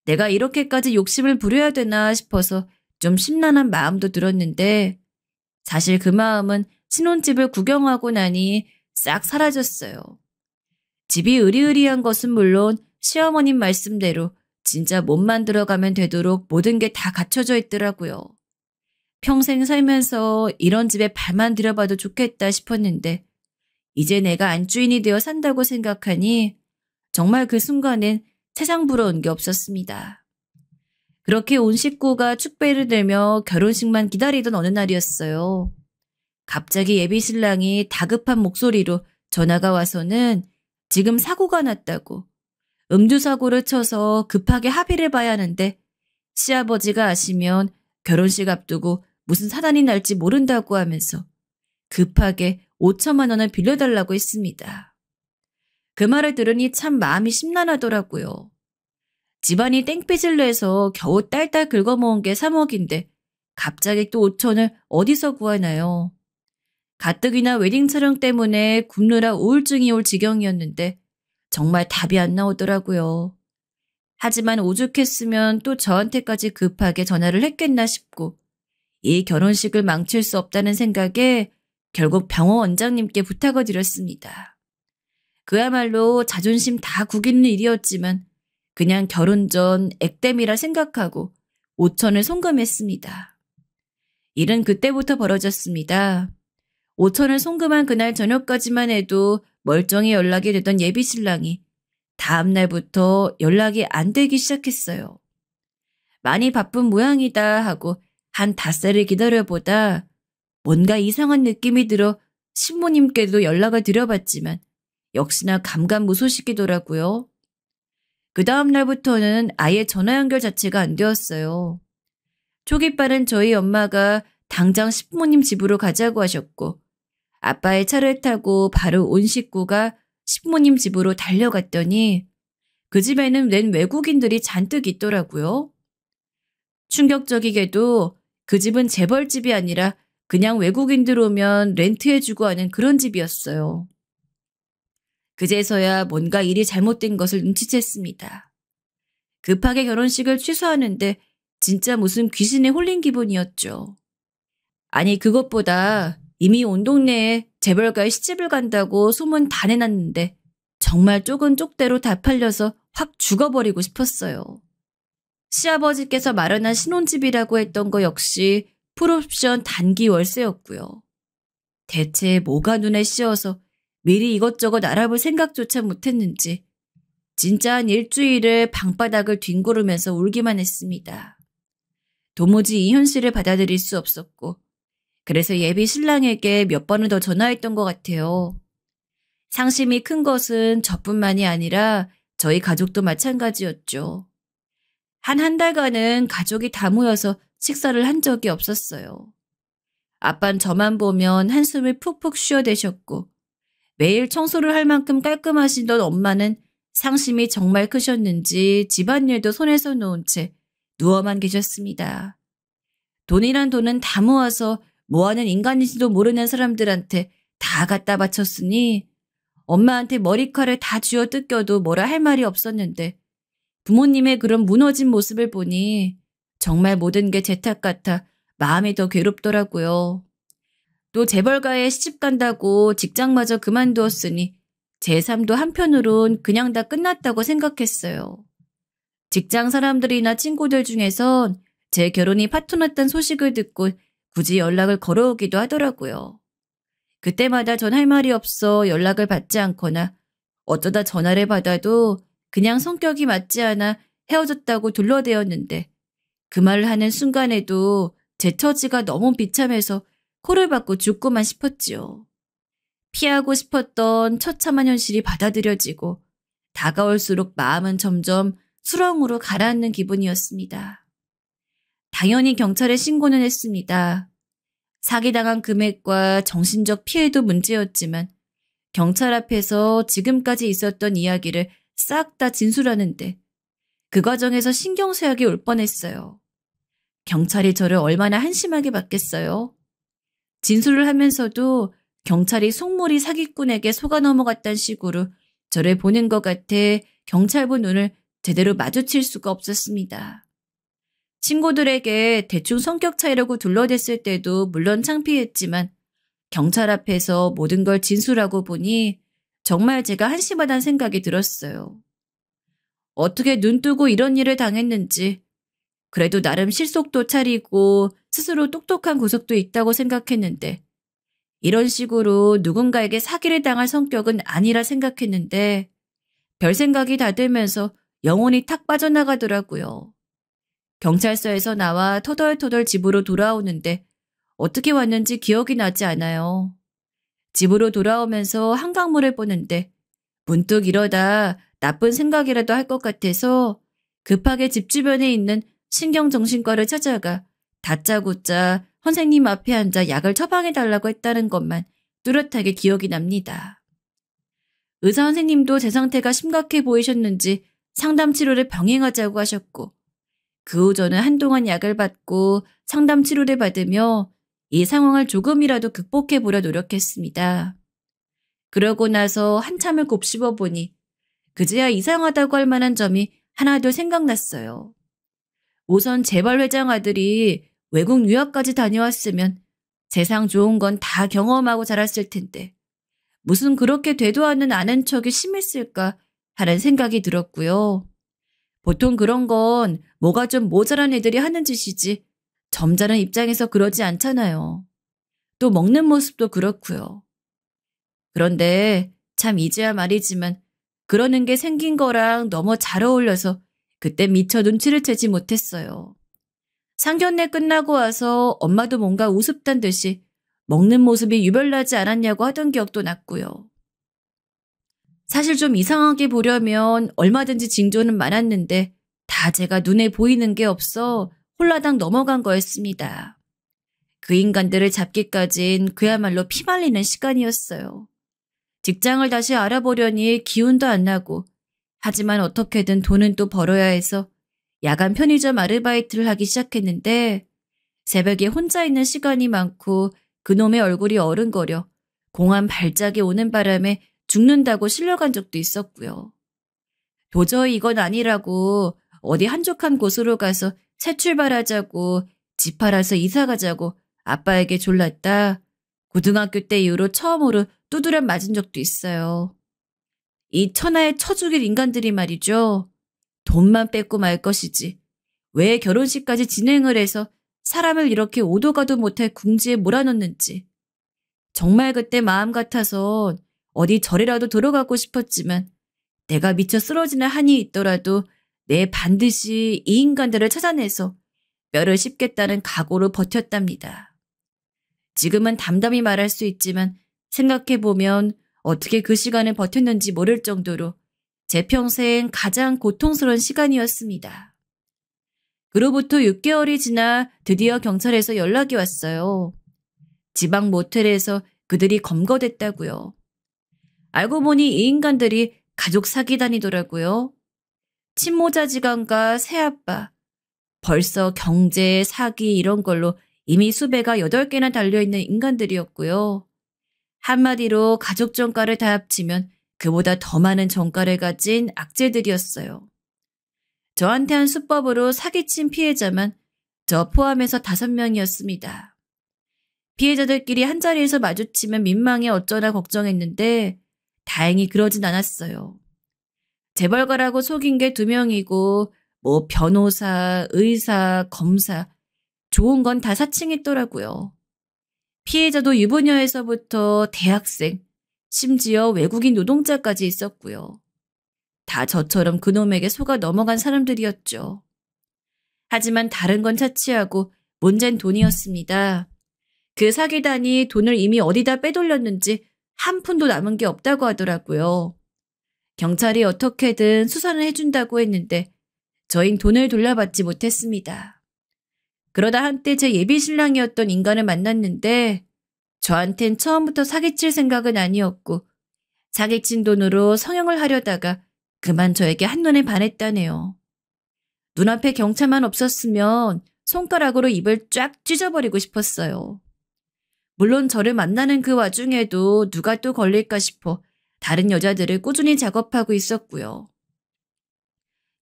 내가 이렇게까지 욕심을 부려야 되나 싶어서 좀 심란한 마음도 들었는데 사실 그 마음은 신혼집을 구경하고 나니 싹 사라졌어요. 집이 으리으리한 것은 물론 시어머님 말씀대로 진짜 몸만 들어가면 되도록 모든 게 다 갖춰져 있더라고요. 평생 살면서 이런 집에 발만 들여봐도 좋겠다 싶었는데 이제 내가 안주인이 되어 산다고 생각하니 정말 그 순간엔 세상 부러운 게 없었습니다. 그렇게 온 식구가 축배를 들며 결혼식만 기다리던 어느 날이었어요. 갑자기 예비 신랑이 다급한 목소리로 전화가 와서는 지금 사고가 났다고, 음주사고를 쳐서 급하게 합의를 봐야 하는데 시아버지가 아시면 결혼식 앞두고 무슨 사단이 날지 모른다고 하면서 급하게 5천만 원을 빌려달라고 했습니다. 그 말을 들으니 참 마음이 심란하더라고요. 집안이 땡빚을 내서 겨우 딸딸 긁어모은 게 3억인데 갑자기 또 5천을 어디서 구하나요? 가뜩이나 웨딩 촬영 때문에 굶느라 우울증이 올 지경이었는데 정말 답이 안 나오더라고요. 하지만 오죽했으면 또 저한테까지 급하게 전화를 했겠나 싶고 이 결혼식을 망칠 수 없다는 생각에 결국 병원 원장님께 부탁을 드렸습니다. 그야말로 자존심 다 구기는 일이었지만 그냥 결혼 전 액땜이라 생각하고 5천을 송금했습니다. 일은 그때부터 벌어졌습니다. 5천을 송금한 그날 저녁까지만 해도 멀쩡히 연락이 되던 예비신랑이 다음 날부터 연락이 안 되기 시작했어요. 많이 바쁜 모양이다 하고 한 닷새를 기다려보다 뭔가 이상한 느낌이 들어 신부님께도 연락을 드려봤지만 역시나 감감무소식이더라고요. 그 다음 날부터는 아예 전화 연결 자체가 안 되었어요. 초기빠른 저희 엄마가 당장 신부님 집으로 가자고 하셨고 아빠의 차를 타고 바로 온 식구가 신부님 집으로 달려갔더니 그 집에는 웬 외국인들이 잔뜩 있더라고요. 충격적이게도 그 집은 재벌집이 아니라 그냥 외국인들 오면 렌트해주고 하는 그런 집이었어요. 그제서야 뭔가 일이 잘못된 것을 눈치챘습니다. 급하게 결혼식을 취소하는데 진짜 무슨 귀신에 홀린 기분이었죠. 아니 그것보다 이미 온 동네에 재벌가의 시집을 간다고 소문 다 내놨는데 정말 쪽은 쪽대로 다 팔려서 확 죽어버리고 싶었어요. 시아버지께서 마련한 신혼집이라고 했던 거 역시 풀옵션 단기 월세였고요. 대체 뭐가 눈에 씌어서 미리 이것저것 알아볼 생각조차 못했는지 진짜 한 일주일을 방바닥을 뒹구르면서 울기만 했습니다. 도무지 이 현실을 받아들일 수 없었고 그래서 예비 신랑에게 몇 번을 더 전화했던 것 같아요. 상심이 큰 것은 저뿐만이 아니라 저희 가족도 마찬가지였죠. 한 달간은 가족이 다 모여서 식사를 한 적이 없었어요. 아빤 저만 보면 한숨을 푹푹 쉬어대셨고 매일 청소를 할 만큼 깔끔하시던 엄마는 상심이 정말 크셨는지 집안일도 손에서 놓은 채 누워만 계셨습니다. 돈이란 돈은 다 모아서 뭐하는 인간인지도 모르는 사람들한테 다 갖다 바쳤으니 엄마한테 머리칼을 다 쥐어 뜯겨도 뭐라 할 말이 없었는데 부모님의 그런 무너진 모습을 보니 정말 모든 게 제 탓 같아 마음이 더 괴롭더라고요. 또 재벌가에 시집 간다고 직장마저 그만두었으니 제 삶도 한편으론 그냥 다 끝났다고 생각했어요. 직장 사람들이나 친구들 중에선 제 결혼이 파토났다는 소식을 듣고 굳이 연락을 걸어오기도 하더라고요. 그때마다 전 할 말이 없어 연락을 받지 않거나 어쩌다 전화를 받아도 그냥 성격이 맞지 않아 헤어졌다고 둘러대었는데 그 말을 하는 순간에도 제 처지가 너무 비참해서 코를 박고 죽고만 싶었지요. 피하고 싶었던 처참한 현실이 받아들여지고 다가올수록 마음은 점점 수렁으로 가라앉는 기분이었습니다. 당연히 경찰에 신고는 했습니다. 사기당한 금액과 정신적 피해도 문제였지만 경찰 앞에서 지금까지 있었던 이야기를 싹 다 진술하는데 그 과정에서 신경쇠약이 올 뻔했어요. 경찰이 저를 얼마나 한심하게 봤겠어요. 진술을 하면서도 경찰이 속물이 사기꾼에게 속아 넘어갔다는 식으로 저를 보는 것 같아 경찰부 눈을 제대로 마주칠 수가 없었습니다. 친구들에게 대충 성격 차이라고 둘러댔을 때도 물론 창피했지만 경찰 앞에서 모든 걸 진술하고 보니 정말 제가 한심하다는 생각이 들었어요. 어떻게 눈 뜨고 이런 일을 당했는지 그래도 나름 실속도 차리고 스스로 똑똑한 구석도 있다고 생각했는데 이런 식으로 누군가에게 사기를 당할 성격은 아니라 생각했는데 별 생각이 다 들면서 영혼이 탁 빠져나가더라고요. 경찰서에서 나와 터덜터덜 집으로 돌아오는데 어떻게 왔는지 기억이 나지 않아요. 집으로 돌아오면서 한강물을 보는데 문득 이러다 나쁜 생각이라도 할 것 같아서 급하게 집 주변에 있는 신경정신과를 찾아가 다짜고짜 선생님 앞에 앉아 약을 처방해달라고 했다는 것만 뚜렷하게 기억이 납니다. 의사 선생님도 제 상태가 심각해 보이셨는지 상담 치료를 병행하자고 하셨고 그 후 저는 한동안 약을 받고 상담 치료를 받으며 이 상황을 조금이라도 극복해 보려 노력했습니다. 그러고 나서 한참을 곱씹어 보니 그제야 이상하다고 할 만한 점이 하나둘 생각났어요. 우선 재벌 회장 아들이 외국 유학까지 다녀왔으면 세상 좋은 건 다 경험하고 자랐을 텐데 무슨 그렇게 되도 않는 아는 척이 심했을까 하는 생각이 들었고요. 보통 그런 건 뭐가 좀 모자란 애들이 하는 짓이지 점잖은 입장에서 그러지 않잖아요. 또 먹는 모습도 그렇고요. 그런데 참 이제야 말이지만 그러는 게 생긴 거랑 너무 잘 어울려서 그때 미처 눈치를 채지 못했어요. 상견례 끝나고 와서 엄마도 뭔가 우습단 듯이 먹는 모습이 유별나지 않았냐고 하던 기억도 났고요. 사실 좀 이상하게 보려면 얼마든지 징조는 많았는데 다 제가 눈에 보이는 게 없어 홀라당 넘어간 거였습니다. 그 인간들을 잡기까진 그야말로 피말리는 시간이었어요. 직장을 다시 알아보려니 기운도 안 나고 하지만 어떻게든 돈은 또 벌어야 해서 야간 편의점 아르바이트를 하기 시작했는데 새벽에 혼자 있는 시간이 많고 그놈의 얼굴이 어른거려 공황 발작이 오는 바람에 죽는다고 실려간 적도 있었고요. 도저히 이건 아니라고 어디 한적한 곳으로 가서 새 출발하자고 집 팔아서 이사 가자고 아빠에게 졸랐다 고등학교 때 이후로 처음으로 두드려 맞은 적도 있어요. 이 천하의 쳐죽일 인간들이 말이죠. 돈만 뺏고 말 것이지 왜 결혼식까지 진행을 해서 사람을 이렇게 오도 가도 못할 궁지에 몰아넣는지. 정말 그때 마음 같아서 어디 절이라도 들어가고 싶었지만 내가 미쳐 쓰러지는 한이 있더라도 내 반드시 이 인간들을 찾아내서 뼈를 씹겠다는 각오로 버텼답니다. 지금은 담담히 말할 수 있지만 생각해보면 어떻게 그 시간을 버텼는지 모를 정도로 제 평생 가장 고통스러운 시간이었습니다. 그로부터 6개월이 지나 드디어 경찰에서 연락이 왔어요. 지방 모텔에서 그들이 검거됐다고요. 알고 보니 이 인간들이 가족 사기단이더라고요. 친모자지간과 새아빠, 벌써 경제, 사기 이런 걸로 이미 수배가 8개나 달려있는 인간들이었고요. 한마디로 가족 정가를 다 합치면 그보다 더 많은 정가를 가진 악재들이었어요. 저한테 한 수법으로 사기친 피해자만 저 포함해서 5명이었습니다. 피해자들끼리 한자리에서 마주치면 민망해 어쩌나 걱정했는데 다행히 그러진 않았어요. 재벌가라고 속인 게 2명이고 뭐 변호사, 의사, 검사 좋은 건 다 사칭했더라고요. 피해자도 유부녀에서부터 대학생, 심지어 외국인 노동자까지 있었고요. 다 저처럼 그놈에게 속아 넘어간 사람들이었죠. 하지만 다른 건 차치하고 문제는 돈이었습니다. 그 사기단이 돈을 이미 어디다 빼돌렸는지 한 푼도 남은 게 없다고 하더라고요. 경찰이 어떻게든 수사를 해준다고 했는데 저흰 돈을 돌려받지 못했습니다. 그러다 한때 제 예비 신랑이었던 인간을 만났는데 저한텐 처음부터 사기칠 생각은 아니었고 사기친 돈으로 성형을 하려다가 그만 저에게 한눈에 반했다네요. 눈앞에 경찰만 없었으면 손가락으로 입을 쫙 찢어버리고 싶었어요. 물론 저를 만나는 그 와중에도 누가 또 걸릴까 싶어 다른 여자들을 꾸준히 작업하고 있었고요.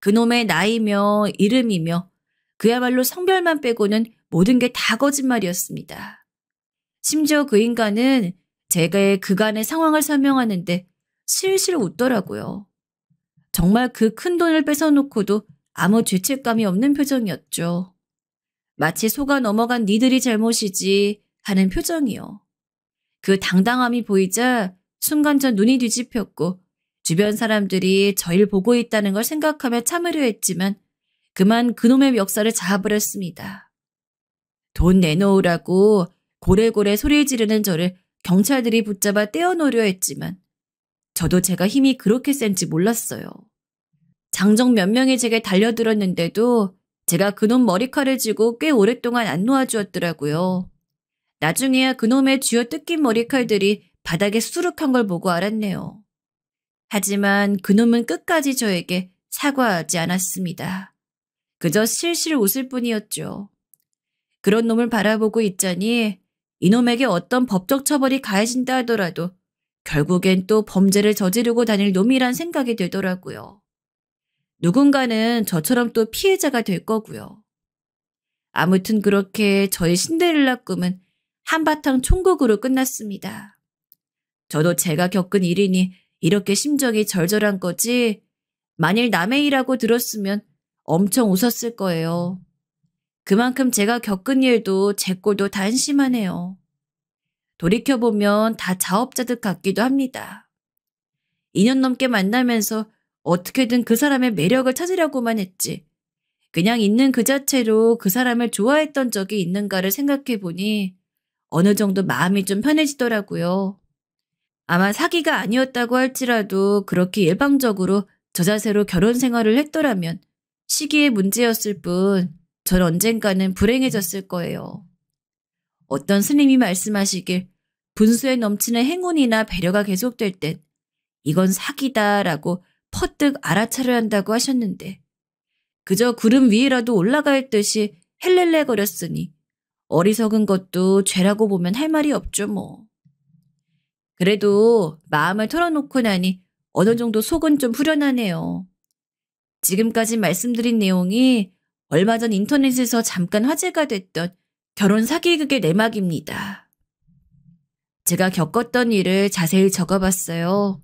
그놈의 나이며 이름이며 그야말로 성별만 빼고는 모든 게 다 거짓말이었습니다. 심지어 그 인간은 제가 그간의 상황을 설명하는데 실실 웃더라고요. 정말 그 큰 돈을 뺏어놓고도 아무 죄책감이 없는 표정이었죠. 마치 속아 넘어간 니들이 잘못이지 하는 표정이요. 그 당당함이 보이자 순간 전 눈이 뒤집혔고 주변 사람들이 저를 보고 있다는 걸 생각하며 참으려 했지만 그만 그놈의 멱살을 잡아버렸습니다. 돈 내놓으라고 고래고래 소리 지르는 저를 경찰들이 붙잡아 떼어놓으려 했지만 저도 제가 힘이 그렇게 센지 몰랐어요. 장정 몇 명이 제게 달려들었는데도 제가 그놈 머리칼을 쥐고 꽤 오랫동안 안 놓아주었더라고요. 나중에야 그놈의 쥐어 뜯긴 머리칼들이 바닥에 수룩한 걸 보고 알았네요. 하지만 그놈은 끝까지 저에게 사과하지 않았습니다. 그저 실실 웃을 뿐이었죠. 그런 놈을 바라보고 있자니 이놈에게 어떤 법적 처벌이 가해진다 하더라도 결국엔 또 범죄를 저지르고 다닐 놈이란 생각이 들더라고요. 누군가는 저처럼 또 피해자가 될 거고요. 아무튼 그렇게 저의 신데렐라 꿈은 한바탕 총극으로 끝났습니다. 저도 제가 겪은 일이니 이렇게 심정이 절절한 거지, 만일 남의 일이라고 들었으면 엄청 웃었을 거예요. 그만큼 제가 겪은 일도 제 꼴도 다 한심하네요. 돌이켜보면 다 자업자득 같기도 합니다. 2년 넘게 만나면서 어떻게든 그 사람의 매력을 찾으려고만 했지, 그냥 있는 그 자체로 그 사람을 좋아했던 적이 있는가를 생각해보니 어느 정도 마음이 좀 편해지더라고요. 아마 사기가 아니었다고 할지라도 그렇게 일방적으로 저 자세로 결혼 생활을 했더라면 시기의 문제였을 뿐 전 언젠가는 불행해졌을 거예요. 어떤 스님이 말씀하시길 분수에 넘치는 행운이나 배려가 계속될 땐 이건 사기다라고 퍼뜩 알아차려야 한다고 하셨는데, 그저 구름 위에라도 올라갈 듯이 헬렐레거렸으니 어리석은 것도 죄라고 보면 할 말이 없죠 뭐. 그래도 마음을 털어놓고 나니 어느 정도 속은 좀 후련하네요. 지금까지 말씀드린 내용이 얼마 전 인터넷에서 잠깐 화제가 됐던 결혼 사기극의 내막입니다. 제가 겪었던 일을 자세히 적어봤어요.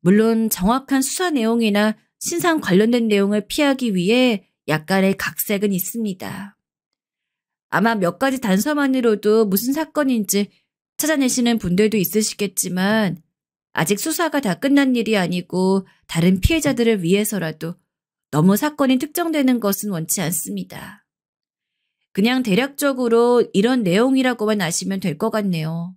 물론 정확한 수사 내용이나 신상 관련된 내용을 피하기 위해 약간의 각색은 있습니다. 아마 몇 가지 단서만으로도 무슨 사건인지 찾아내시는 분들도 있으시겠지만 아직 수사가 다 끝난 일이 아니고 다른 피해자들을 위해서라도 너무 사건이 특정되는 것은 원치 않습니다. 그냥 대략적으로 이런 내용이라고만 아시면 될 것 같네요.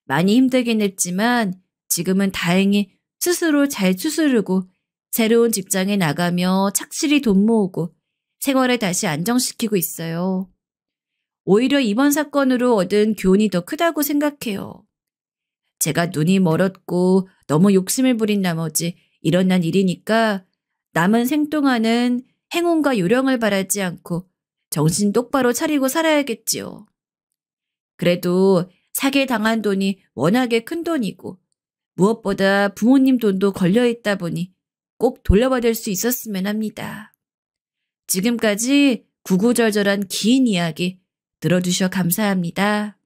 많이 힘들긴 했지만 지금은 다행히 스스로 잘 추스르고 새로운 직장에 나가며 착실히 돈 모으고 생활을 다시 안정시키고 있어요. 오히려 이번 사건으로 얻은 교훈이 더 크다고 생각해요. 제가 눈이 멀었고 너무 욕심을 부린 나머지 일어난 일이니까 남은 생동안은 행운과 요령을 바라지 않고 정신 똑바로 차리고 살아야겠지요. 그래도 사기에 당한 돈이 워낙에 큰 돈이고 무엇보다 부모님 돈도 걸려있다 보니 꼭 돌려받을 수 있었으면 합니다. 지금까지 구구절절한 긴 이야기 들어주셔 감사합니다.